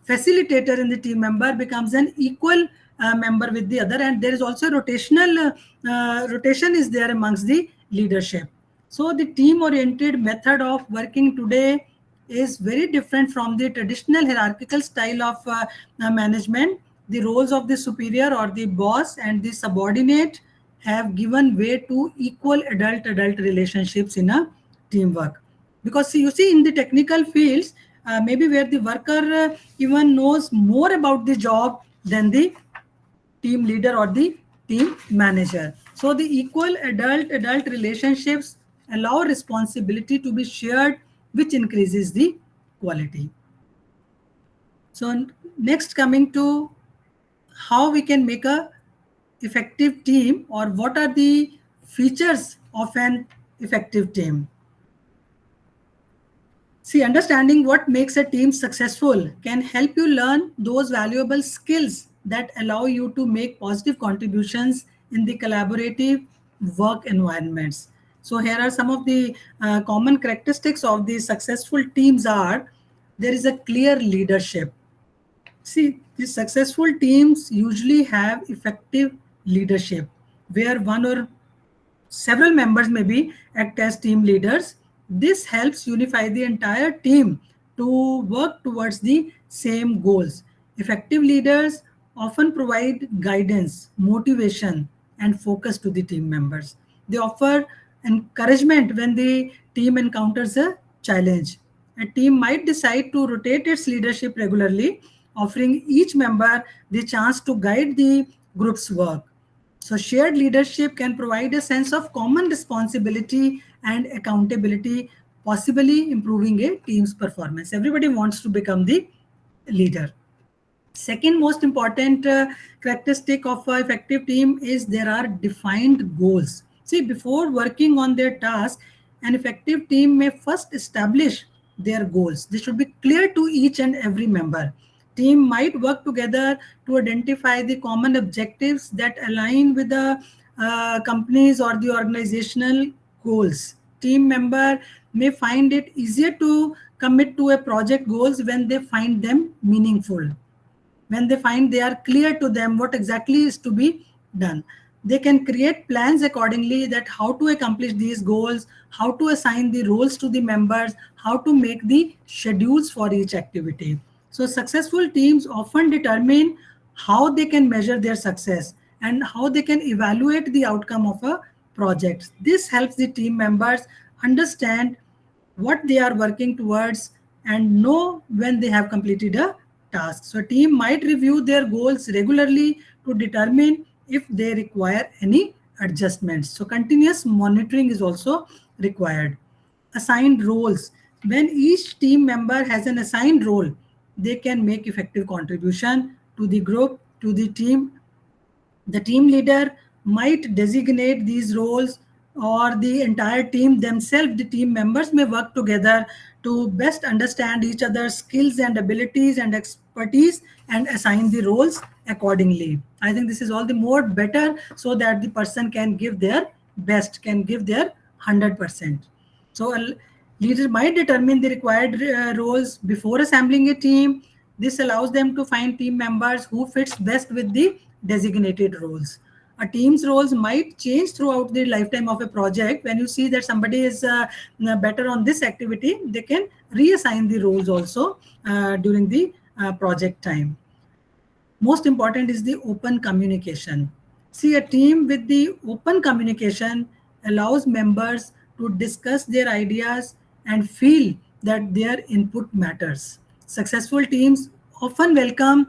facilitator, in the team member becomes an equal member with the other, and there is also rotational rotation is there amongst the leadership. So the team oriented method of working today is very different from the traditional hierarchical style of management. The roles of the superior or the boss and the subordinate have given way to equal adult relationships in a teamwork. Because see, you see in the technical fields, maybe where the worker even knows more about the job than the team leader or the team manager. So the equal adult relationships allow responsibility to be shared, which increases the quality. So next, coming to how we can make a effective team, or what are the features of an effective team. See, understanding what makes a team successful can help you learn those valuable skills that allow you to make positive contributions in the collaborative work environments. So here are some of the common characteristics of the successful teams are: there is a clear leadership. See, the successful teams usually have effective leadership where one or several members maybe act as team leaders. This helps unify the entire team to work towards the same goals. Effective leaders often provide guidance, motivation, and focus to the team members. They offer encouragement when the team encounters a challenge. A team might decide to rotate its leadership regularly, offering each member the chance to guide the group's work. So, shared leadership can provide a sense of common responsibility and accountability, possibly improving a team's performance. Everybody wants to become the leader. Second most important characteristic of an effective team is there are defined goals. See, before working on their task, an effective team may first establish their goals. They should be clear to each and every member. Team might work together to identify the common objectives that align with the company's or the organizational goals. Team member may find it easier to commit to a project goals when they find them meaningful, when they find they are clear to them what exactly is to be done. They can create plans accordingly, that how to accomplish these goals, how to assign the roles to the members, how to make the schedules for each activity. So successful teams often determine how they can measure their success and how they can evaluate the outcome of a project. This helps the team members understand what they are working towards and know when they have completed a task. So, a team might review their goals regularly to determine if they require any adjustments. So, continuous monitoring is also required. Assigned roles. When each team member has an assigned role, they can make effective contribution to the group, to the team. The team leader might designate these roles, or the entire team themselves, the team members may work together to best understand each other's skills and abilities and expertise and assign the roles accordingly. I think this is all the more better so that the person can give their best, can give their 100%. So a leader might determine the required roles before assembling a team. This allows them to find team members who fits best with the designated roles. A team's roles might change throughout the lifetime of a project. When you see that somebody is better on this activity, they can reassign the roles also during the project time. Most important is the open communication. See, a team with the open communication allows members to discuss their ideas and feel that their input matters. Successful teams often welcome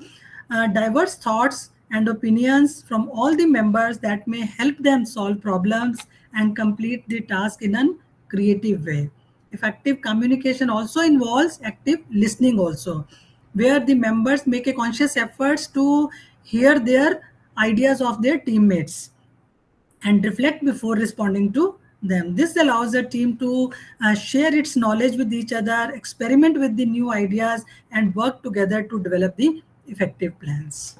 diverse thoughts and opinions from all the members that may help them solve problems and complete the task in a creative way. Effective communication also involves active listening also, where the members make a conscious efforts to hear their ideas of their teammates and reflect before responding to them. This allows the team to share its knowledge with each other, experiment with the new ideas, and work together to develop the effective plans.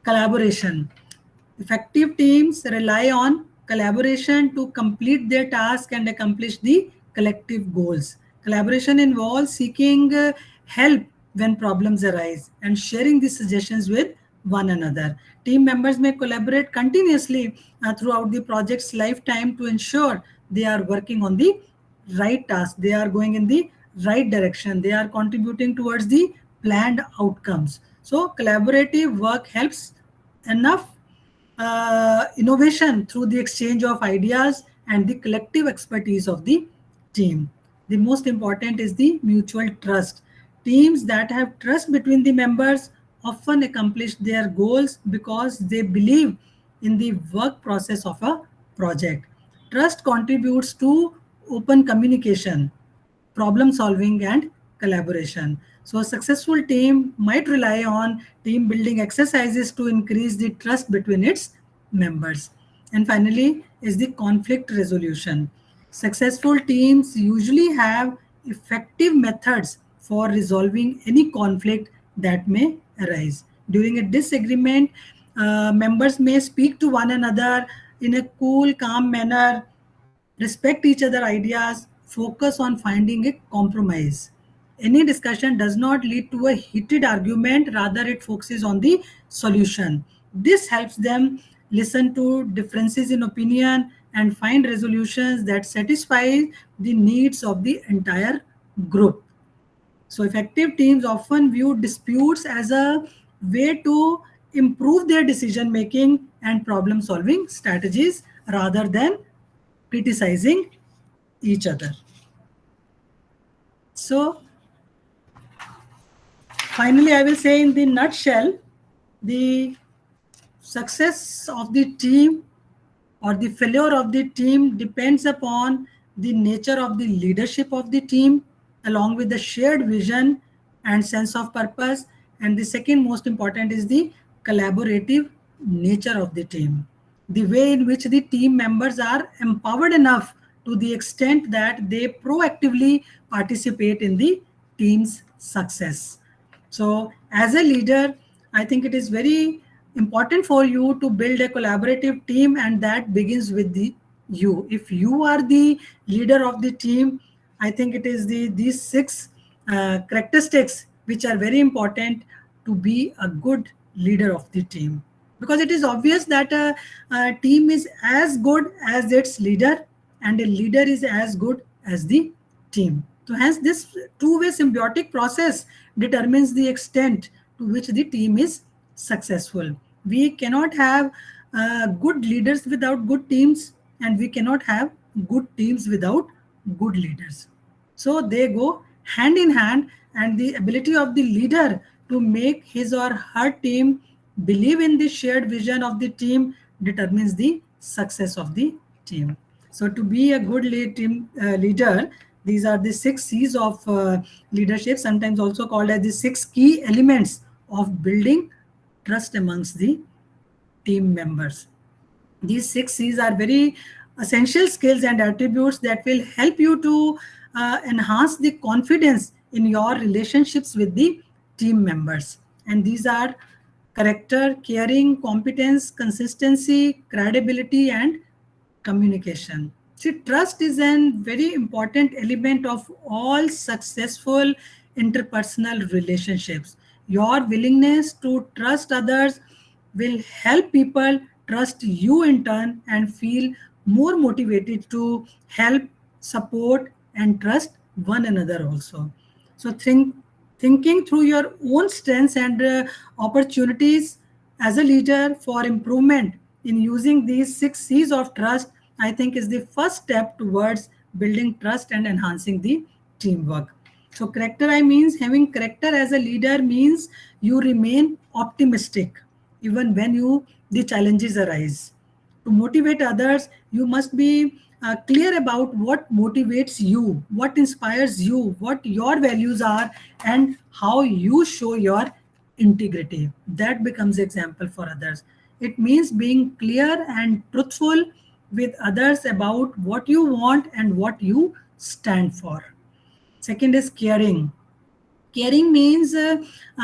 Collaboration. Effective teams rely on collaboration to complete their task and accomplish the collective goals. Collaboration involves seeking help when problems arise and sharing the suggestions with one another. Team members may collaborate continuously throughout the project's lifetime to ensure they are working on the right task, they are going in the right direction, they are contributing towards the planned outcomes. So, collaborative work helps enough innovation through the exchange of ideas and the collective expertise of the team. The most important is the mutual trust. Teams that have trust between the members often accomplish their goals because they believe in the work process of a project. Trust contributes to open communication, problem solving, and collaboration. So, a successful team might rely on team building exercises to increase the trust between its members. And finally, is the conflict resolution. Successful teams usually have effective methods for resolving any conflict that may arise. During a disagreement, members may speak to one another in a cool, calm manner, respect each other ideas, focus on finding a compromise. Any discussion does not lead to a heated argument, rather it focuses on the solution. This helps them listen to differences in opinion and find resolutions that satisfy the needs of the entire group. So effective teams often view disputes as a way to improve their decision making and problem solving strategies rather than criticizing each other. So finally, I will say in the nutshell, the success of the team or the failure of the team depends upon the nature of the leadership of the team, along with the shared vision and sense of purpose. And the second most important is the collaborative nature of the team, the way in which the team members are empowered enough to the extent that they proactively participate in the team's success. So, as a leader, I think it is very important for you to build a collaborative team, and that begins with the you. If you are the leader of the team, I think it is these six characteristics which are very important to be a good leader of the team. Because it is obvious that a team is as good as its leader, and a leader is as good as the team. So hence this two-way symbiotic process determines the extent to which the team is successful. We cannot have good leaders without good teams, and we cannot have good teams without good leaders. So they go hand in hand, and the ability of the leader to make his or her team believe in the shared vision of the team determines the success of the team. So to be a good leader, these are the 6 C's of leadership, sometimes also called as the 6 key elements of building trust amongst the team members. These 6 C's are very essential skills and attributes that will help you to enhance the confidence in your relationships with the team members. And these are character, caring, competence, consistency, credibility, and communication. See, trust is a very important element of all successful interpersonal relationships. Your willingness to trust others will help people trust you in turn and feel more motivated to help, support, and trust one another also. So thinking through your own strengths and opportunities as a leader for improvement in using these 6 C's of trust, I think is the first step towards building trust and enhancing the teamwork. So character, I means having character as a leader means you remain optimistic even when the challenges arise. To motivate others, you must be clear about what motivates you, what inspires you, what your values are, and how you show your integrity. That becomes example for others. It means being clear and truthful with others about what you want and what you stand for. Second is caring. Caring means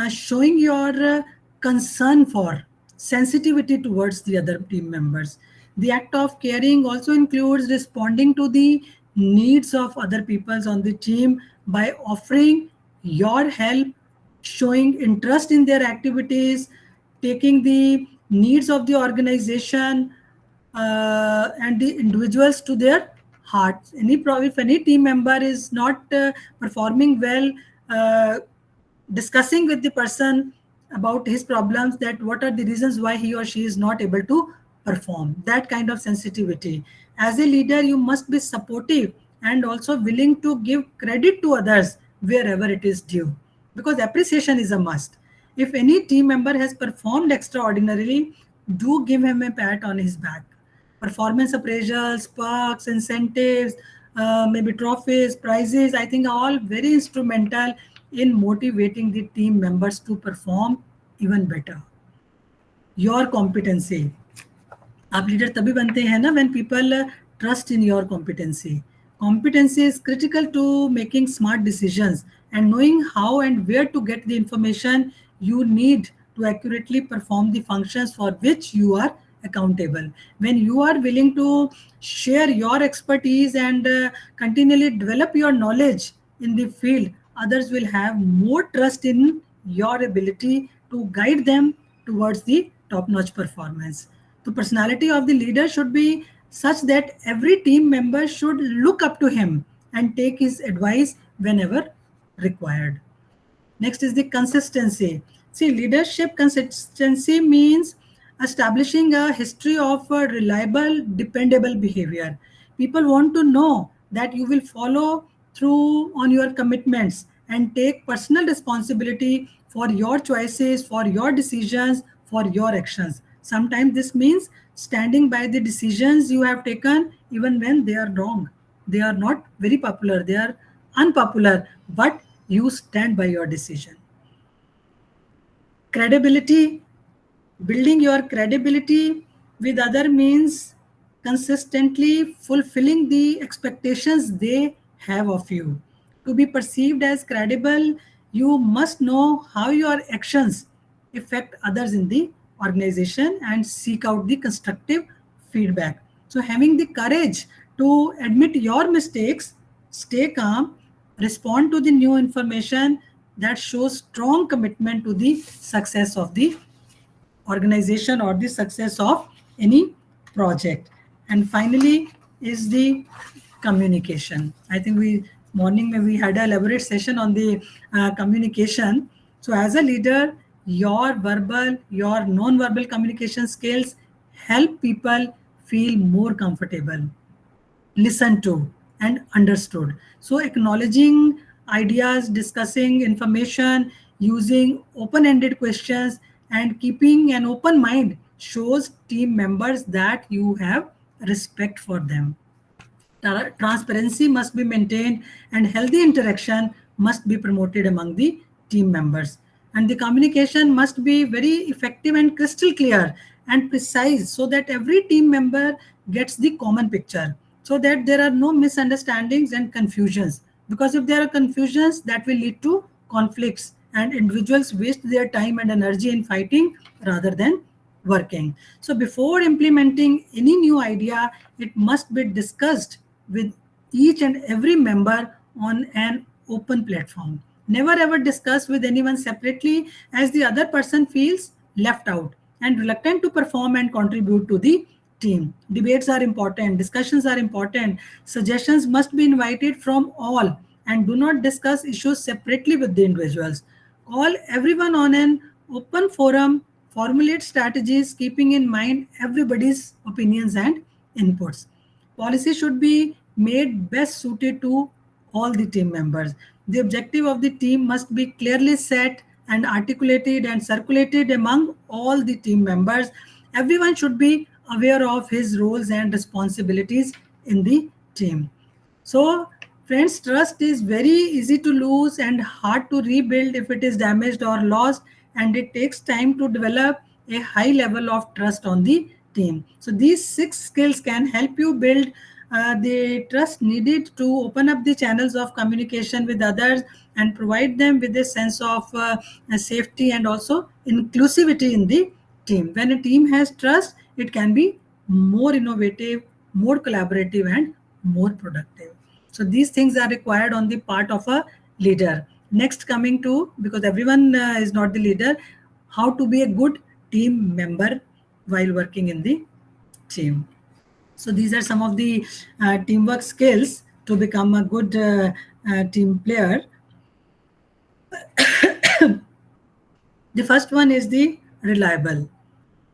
showing your concern for, sensitivity towards the other team members. The act of caring also includes responding to the needs of other peoples on the team by offering your help, showing interest in their activities, taking the needs of the organization and the individuals to their hearts. If any team member is not performing well, uh, discussing with the person about his problems, that what are the reasons why he or she is not able to perform, that kind of sensitivity. As a leader, you must be supportive and also willing to give credit to others wherever it is due, because appreciation is a must. If any team member has performed extraordinarily, do give him a pat on his back. Performance appraisals, perks, incentives, maybe trophies, prizes, I think are all very instrumental in motivating the team members to perform even better. Your competency. आप leader तभी बनते हैं ना when people trust in your competency. Competency is critical to making smart decisions and knowing how and where to get the information you need to accurately perform the functions for which you are accountable. When you are willing to share your expertise and continually develop your knowledge in the field, others will have more trust in your ability to guide them towards the top notch performance. The personality of the leader should be such that every team member should look up to him and take his advice whenever required. Next is the consistency. See, leadership consistency means establishing a history of reliable, dependable behavior. People want to know that you will follow through on your commitments and take personal responsibility for your choices, for your decisions, for your actions. Sometimes this means standing by the decisions you have taken even when they are wrong. They are not very popular, they are unpopular, but you stand by your decision. Credibility, building your credibility with other means consistently fulfilling the expectations they have of you. To be perceived as credible, you must know how your actions affect others in the organization and seek out the constructive feedback. So, having the courage to admit your mistakes, stay calm, respond to the new information, that shows strong commitment to the success of the organization or the success of any project. And finally is the communication. I think we morning we had a elaborate session on the communication. So as a leader, your verbal, your non-verbal communication skills help people feel more comfortable, listened to, and understood. So, acknowledging ideas, discussing information, using open ended questions, and keeping an open mind shows team members that you have respect for them. Transparency must be maintained and healthy interaction must be promoted among the team members. And the communication must be very effective and crystal clear and precise so that every team member gets the common picture, so that there are no misunderstandings and confusions. Because if there are confusions, that will lead to conflicts and individuals waste their time and energy in fighting rather than working. So before implementing any new idea, it must be discussed with each and every member on an open platform. Never ever discuss with anyone separately, as the other person feels left out and reluctant to perform and contribute to the team. Debates are important, discussions are important, suggestions must be invited from all, and do not discuss issues separately with the individuals. Call everyone on an open forum, formulate strategies keeping in mind everybody's opinions and inputs. Policy should be made best suited to all the team members. The objective of the team must be clearly set and articulated and circulated among all the team members. Everyone should be aware of his roles and responsibilities in the team. So, friends, trust is very easy to lose and hard to rebuild if it is damaged or lost, and it takes time to develop a high level of trust on the team. So, these 6 skills can help you build the trust needed to open up the channels of communication with others and provide them with a sense of safety and also inclusivity in the team. When a team has trust, it can be more innovative, more collaborative, and more productive. So these things are required on the part of a leader. Next, coming to, because everyone is not the leader, how to be a good team member while working in the team. So these are some of the teamwork skills to become a good team player. The first one is the reliable.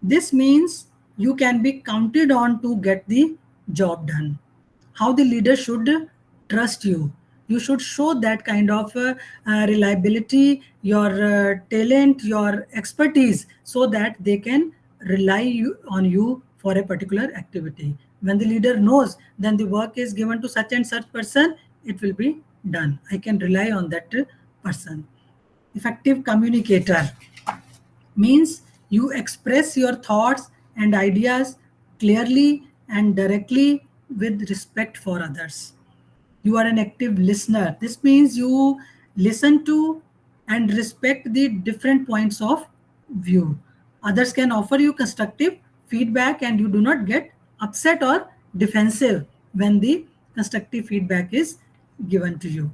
This means you can be counted on to get the job done. How the leader should trust you. You should show that kind of reliability, your talent, your expertise, so that they can on you for a particular activity. When the leader knows, then the work is given to such and such person, it will be done. I can rely on that person. Effective communicator means you express your thoughts and ideas clearly and directly with respect for others. You are an active listener. This means you listen to and respect the different points of view. Others can offer you constructive feedback and you do not get upset or defensive when the constructive feedback is given to you.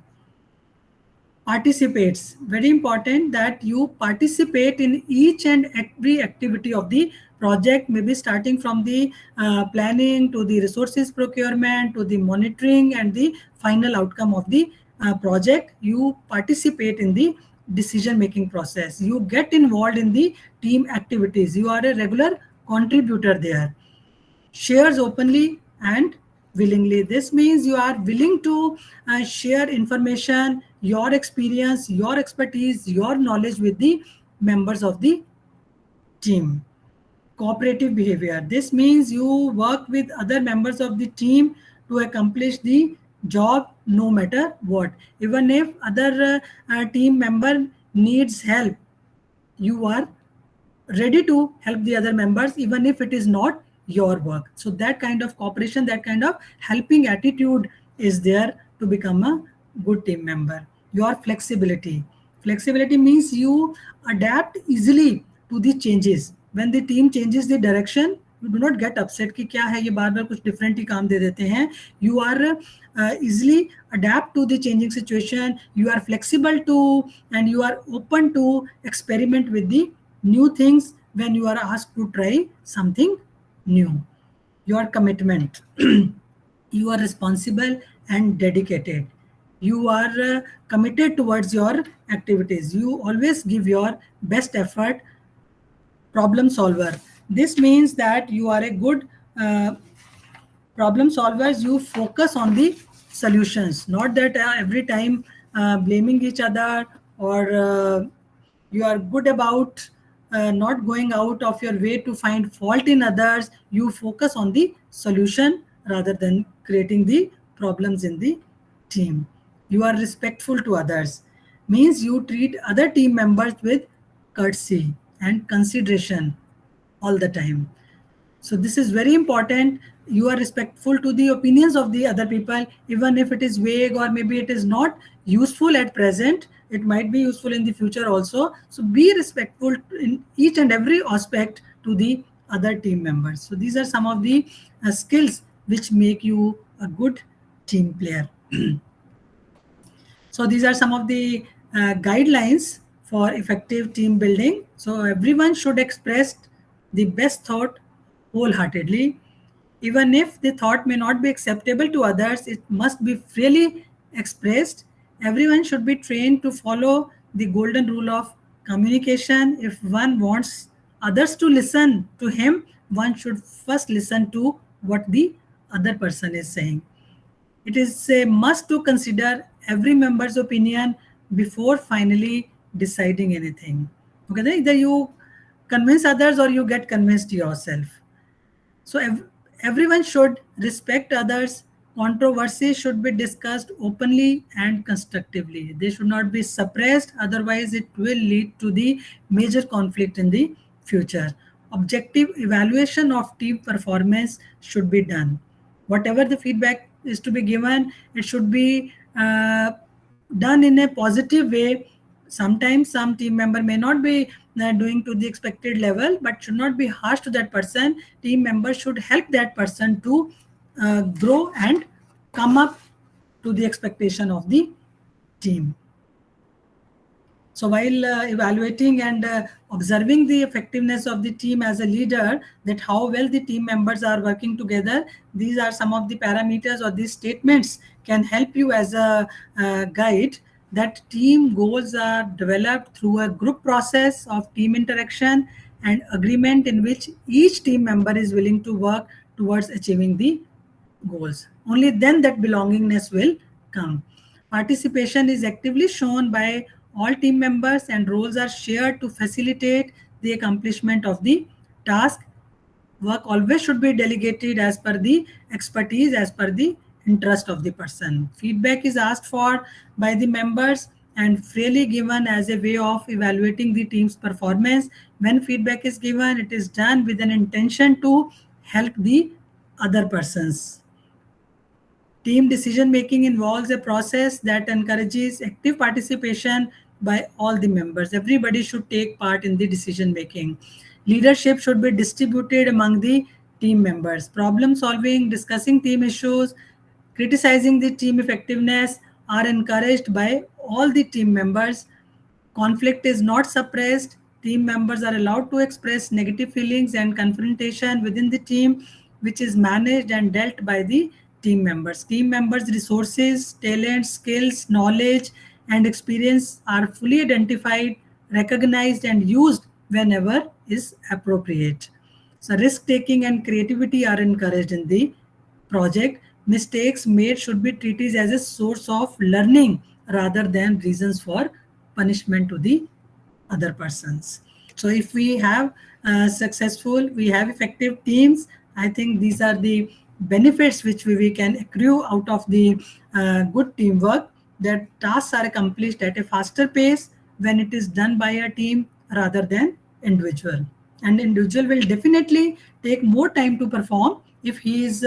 Participates. Very important that you participate in each and every activity of the project, maybe starting from the planning to the resources procurement to the monitoring and the final outcome of the project. You participate in the decision making process. You get involved in the team activities. You are a regular contributor there. Shares openly and willingly. This means you are willing to share information, your experience, your expertise, your knowledge with the members of the team. Cooperative behavior. This means you work with other members of the team to accomplish the job no matter what. Even if other team member needs help, you are ready to help the other members even if it is not your work. So that kind of cooperation, that kind of helping attitude is there to become a good team member. Your flexibility. Flexibility means you adapt easily to the changes. When the team changes the direction, you do not get upset कि क्या है ये बार बार कुछ different ही काम दे देते हैं. You are easily adapt to the changing situation. You are flexible to and you are open to experiment with the new things when you are asked to try something new. Your commitment. You are responsible and dedicated. You are committed towards your activities. You always give your best effort. Problem solver. This means that you are a good problem solvers. You focus on the solutions, not that every time blaming each other or you are good about not going out of your way to find fault in others. You focus on the solution rather than creating the problems in the team. You are respectful to others. Means you treat other team members with courtesy and consideration all the time. So this is very important. You are respectful to the opinions of the other people, even if it is vague or maybe it is not useful at present. It might be useful in the future also. So be respectful in each and every aspect to the other team members. So these are some of the skills which make you a good team player. So these are some of the guidelines for effective team building. So everyone should express the best thought wholeheartedly. Even if the thought may not be acceptable to others, it must be freely expressed. Everyone should be trained to follow the golden rule of communication. If one wants others to listen to him, one should first listen to what the other person is saying. It is a must to consider every member's opinion before finally deciding anything. Okay, then either you convince others or you get convinced yourself. So everyone should respect others. Controversies should be discussed openly and constructively. They should not be suppressed, otherwise it will lead to the major conflict in the future. Objective evaluation of team performance should be done. Whatever the feedback is to be given, it should be done in a positive way. Sometimes some team member may not be doing to the expected level, but should not be harsh to that person. Team members should help that person to grow and come up to the expectation of the team. So while evaluating and observing the effectiveness of the team as a leader, that how well the team members are working together, these are some of the parameters or these statements can help you as a guide that team goals are developed through a group process of team interaction and agreement in which each team member is willing to work towards achieving the goals. Only then that belongingness will come. Participation is actively shown by all team members and roles are shared to facilitate the accomplishment of the task. Work always should be delegated as per the expertise, as per the interest of the person. Feedback is asked for by the members and freely given as a way of evaluating the team's performance. When feedback is given, it is done with an intention to help the other persons. Team decision making involves a process that encourages active participation by all the members. Everybody should take part in the decision making. Leadership should be distributed among the team members. Problem solving, discussing team issues, criticizing the team effectiveness are encouraged by all the team members. Conflict is not suppressed. Team members are allowed to express negative feelings and confrontation within the team, which is managed and dealt by the team members. Team members' resources, talents, skills, knowledge, and experience are fully identified, recognized, and used whenever is appropriate. So, risk taking and creativity are encouraged in the project. Mistakes made should be treated as a source of learning rather than reasons for punishment to the other persons. So if we have we have effective teams, I think these are the benefits which we can accrue out of the good teamwork, that tasks are accomplished at a faster pace when it is done by a team rather than individual. And individual will definitely take more time to perform if he is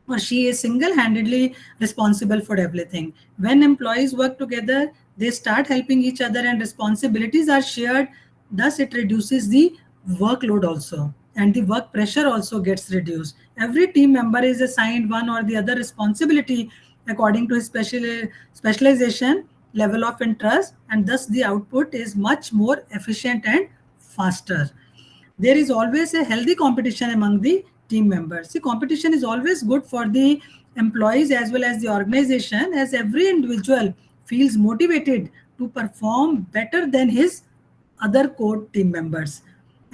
or she is single-handedly responsible for everything. When employees work together, they start helping each other and responsibilities are shared. Thus, it reduces the workload also, and the work pressure also gets reduced. Every team member is assigned one or the other responsibility according to his specialization, level of interest, and thus the output is much more efficient and faster. There is always a healthy competition among the team members. See, competition is always good for the employees as well as the organization, as every individual feels motivated to perform better than his other core team members,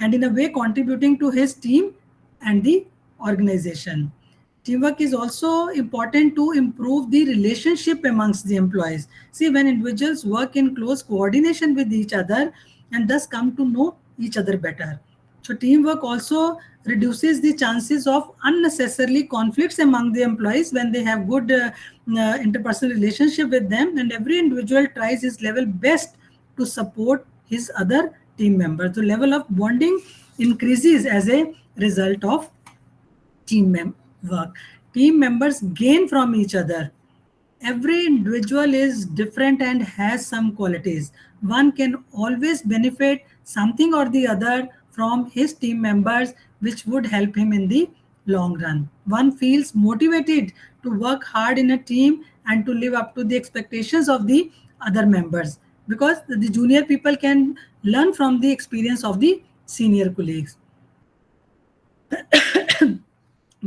and in a way contributing to his team and the organization. Teamwork is also important to improve the relationship amongst the employees. See, when individuals work in close coordination with each other and thus come to know each other better. So, teamwork also reduces the chances of unnecessarily conflicts among the employees when they have good interpersonal relationship with them, and every individual tries his level best to support his other team members. The level of bonding increases as a result of work. Team members gain from each other. Every individual is different and has some qualities. One can always benefit something or the other from his team members, which would help him in the long run. One feels motivated to work hard in a team and to live up to the expectations of the other members, because the junior people can learn from the experience of the senior colleagues.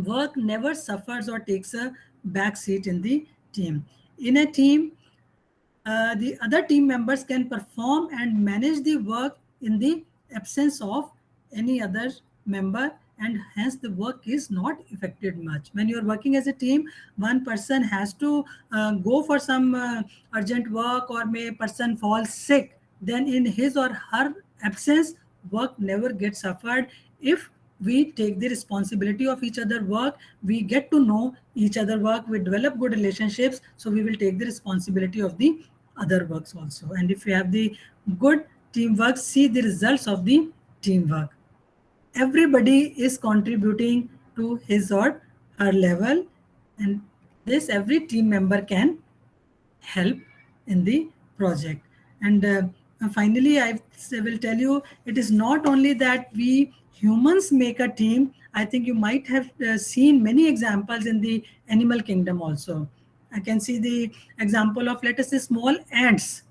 Work never suffers or takes a back seat in the team. In a team, the other team members can perform and manage the work in the absence of any other member, and hence the work is not affected much. When you're working as a team, one person has to go for some urgent work, or may a person fall sick, then in his or her absence, work never gets suffered. If we take the responsibility of each other work, we get to know each other work, we develop good relationships, so we will take the responsibility of the other works also. And if we have the good teamwork, see the results of the teamwork. Everybody is contributing to his or her level, and this every team member can help in the project. And finally, I will tell you, it is not only that we humans make a team. I think you might have seen many examples in the animal kingdom also. I can see the example of, let us say, small ants.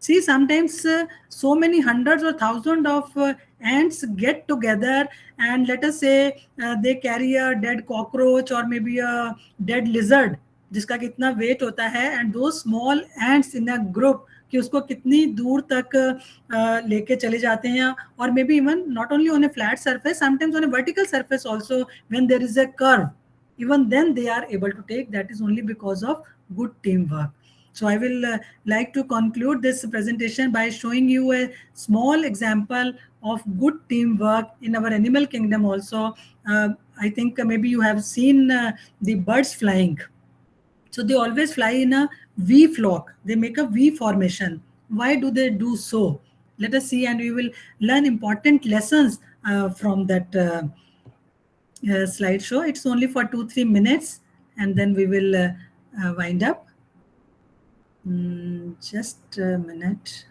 See, sometimes so many hundreds or thousands of ants get together, and let us say they carry a dead cockroach or maybe a dead lizard जिसका कितना wait होता है, and दो small ends in a group कि उसको कितनी दूर तक लेके चले जाते हैं, और maybe even not only on a flat surface, sometimes on a vertical surface also when there is a curve, even then they are able to take. That is only because of good teamwork. So I will like to conclude this presentation by showing you a small example of good teamwork in our animal kingdom also. I think maybe you have seen the birds flying. So they always fly in a V flock. They make a V formation. Why do they do so? Let us see, and we will learn important lessons from that slideshow. It's only for 2-3 minutes, and then we will wind up. Just a minute.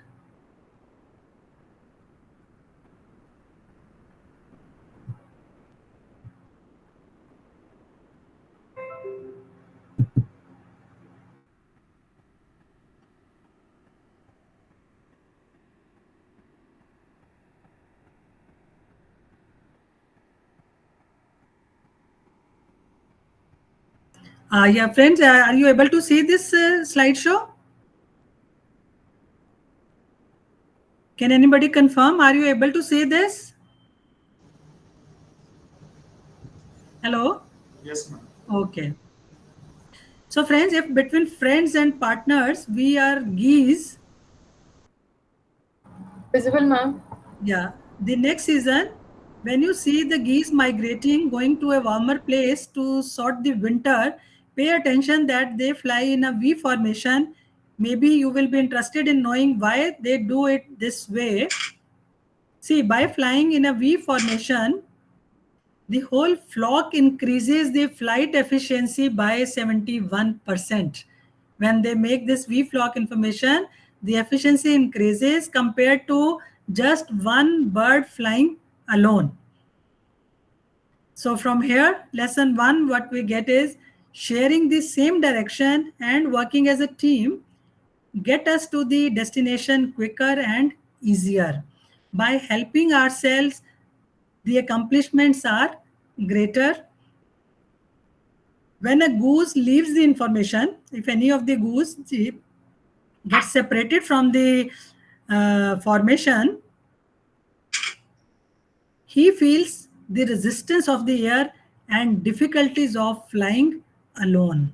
Yeah, friends, are you able to see this slideshow? Can anybody confirm? Are you able to see this? Hello? Yes, ma'am. Okay. So, friends, if between friends and partners we are geese, Visible, ma'am. yeah, the next season, when you see the geese migrating, going to a warmer place to sort the winter, pay attention that they fly in a V formation. Maybe you will be interested in knowing why they do it this way. See, by flying in a V formation, the whole flock increases the flight efficiency by 71%. When they make this V flock information, the efficiency increases compared to just one bird flying alone. So from here, lesson 1, what we get is sharing the same direction and working as a team get us to the destination quicker and easier. By helping ourselves, the accomplishments are greater. When a goose leaves the information, if any of the goose gets separated from the formation, he feels the resistance of the air and difficulties of flying alone.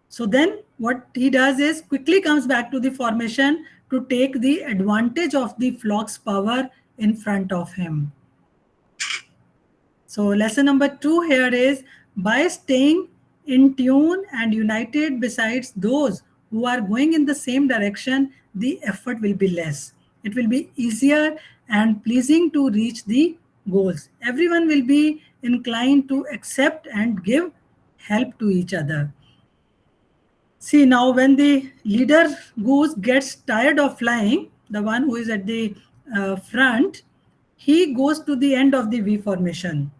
So then what he does is quickly comes back to the formation to take the advantage of the flock's power in front of him. So lesson number 2 here is by staying in tune and united besides those who are going in the same direction, the effort will be less. It will be easier and pleasing to reach the goals. Everyone will be inclined to accept and give help to each other. See, now when the leader goose gets tired of flying, the one who is at the front, he goes to the end of the V formation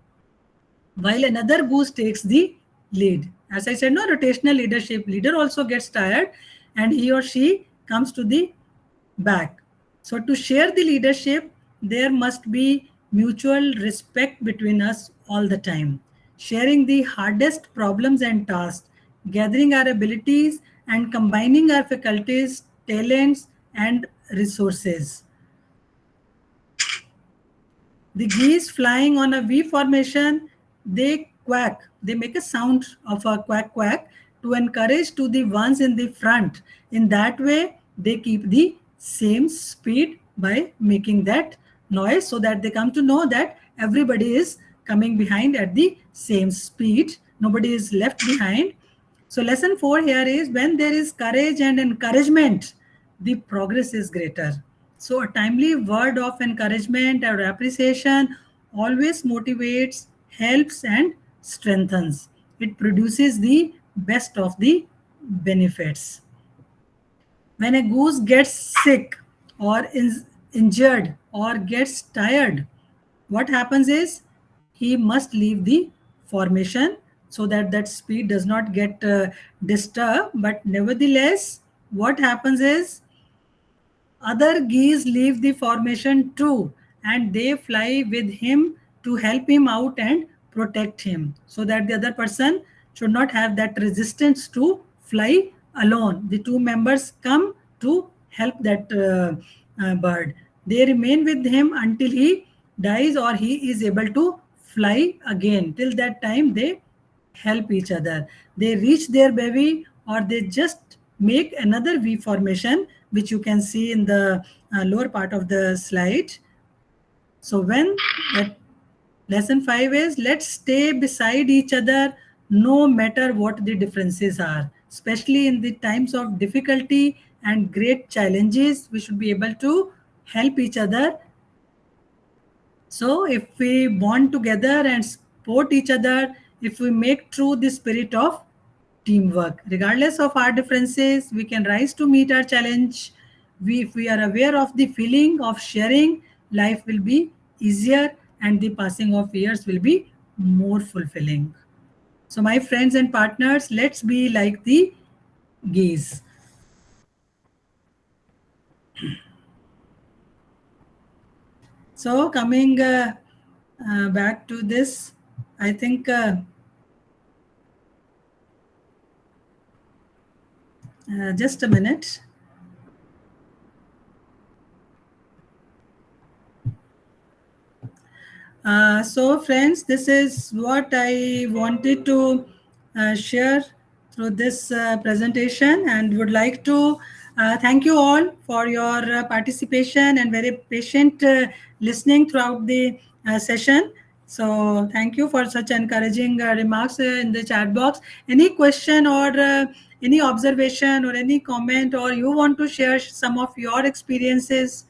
while another goose takes the lead. As I said, no rotational leadership. Leader also gets tired and he or she comes to the back. So to share the leadership, there must be mutual respect between us all the time. Sharing the hardest problems and tasks, gathering our abilities and combining our faculties, talents and resources. The geese flying on a V formation, they quack. They make a sound of a quack quack to encourage to the ones in the front. In that way, they keep the same speed by making that noise so that they come to know that everybody is coming behind at the same speed. Nobody is left behind. So lesson 4 here is when there is courage and encouragement, the progress is greater. So a timely word of encouragement or appreciation always motivates, helps and strengthens. It produces the best of the benefits. When a goose gets sick or is injured or gets tired, what happens is he must leave the formation so that that speed does not get disturbed. But nevertheless, what happens is other geese leave the formation too and they fly with him to help him out and protect him so that the other person should not have that resistance to fly alone. The two members come to help that bird. They remain with him until he dies or he is able to fly again. Till that time, they help each other. They reach their baby or they just make another V formation, which you can see in the lower part of the slide. So when that lesson 5 is let's stay beside each other no matter what the differences are, especially in the times of difficulty and great challenges, we should be able to help each other. So if we bond together and support each other, if we make true the spirit of teamwork. Regardless of our differences, we can rise to meet our challenge. If we are aware of the feeling of sharing, life will be easier and the passing of years will be more fulfilling. So, my friends and partners, let's be like the gaze. So, coming back to this, I think just a minute. So, friends, this is what I wanted to share through this presentation, and would like to thank you all for your participation and very patient listening throughout the session. So, thank you for such encouraging remarks in the chat box. Any question or any observation or any comment, or you want to share some of your experiences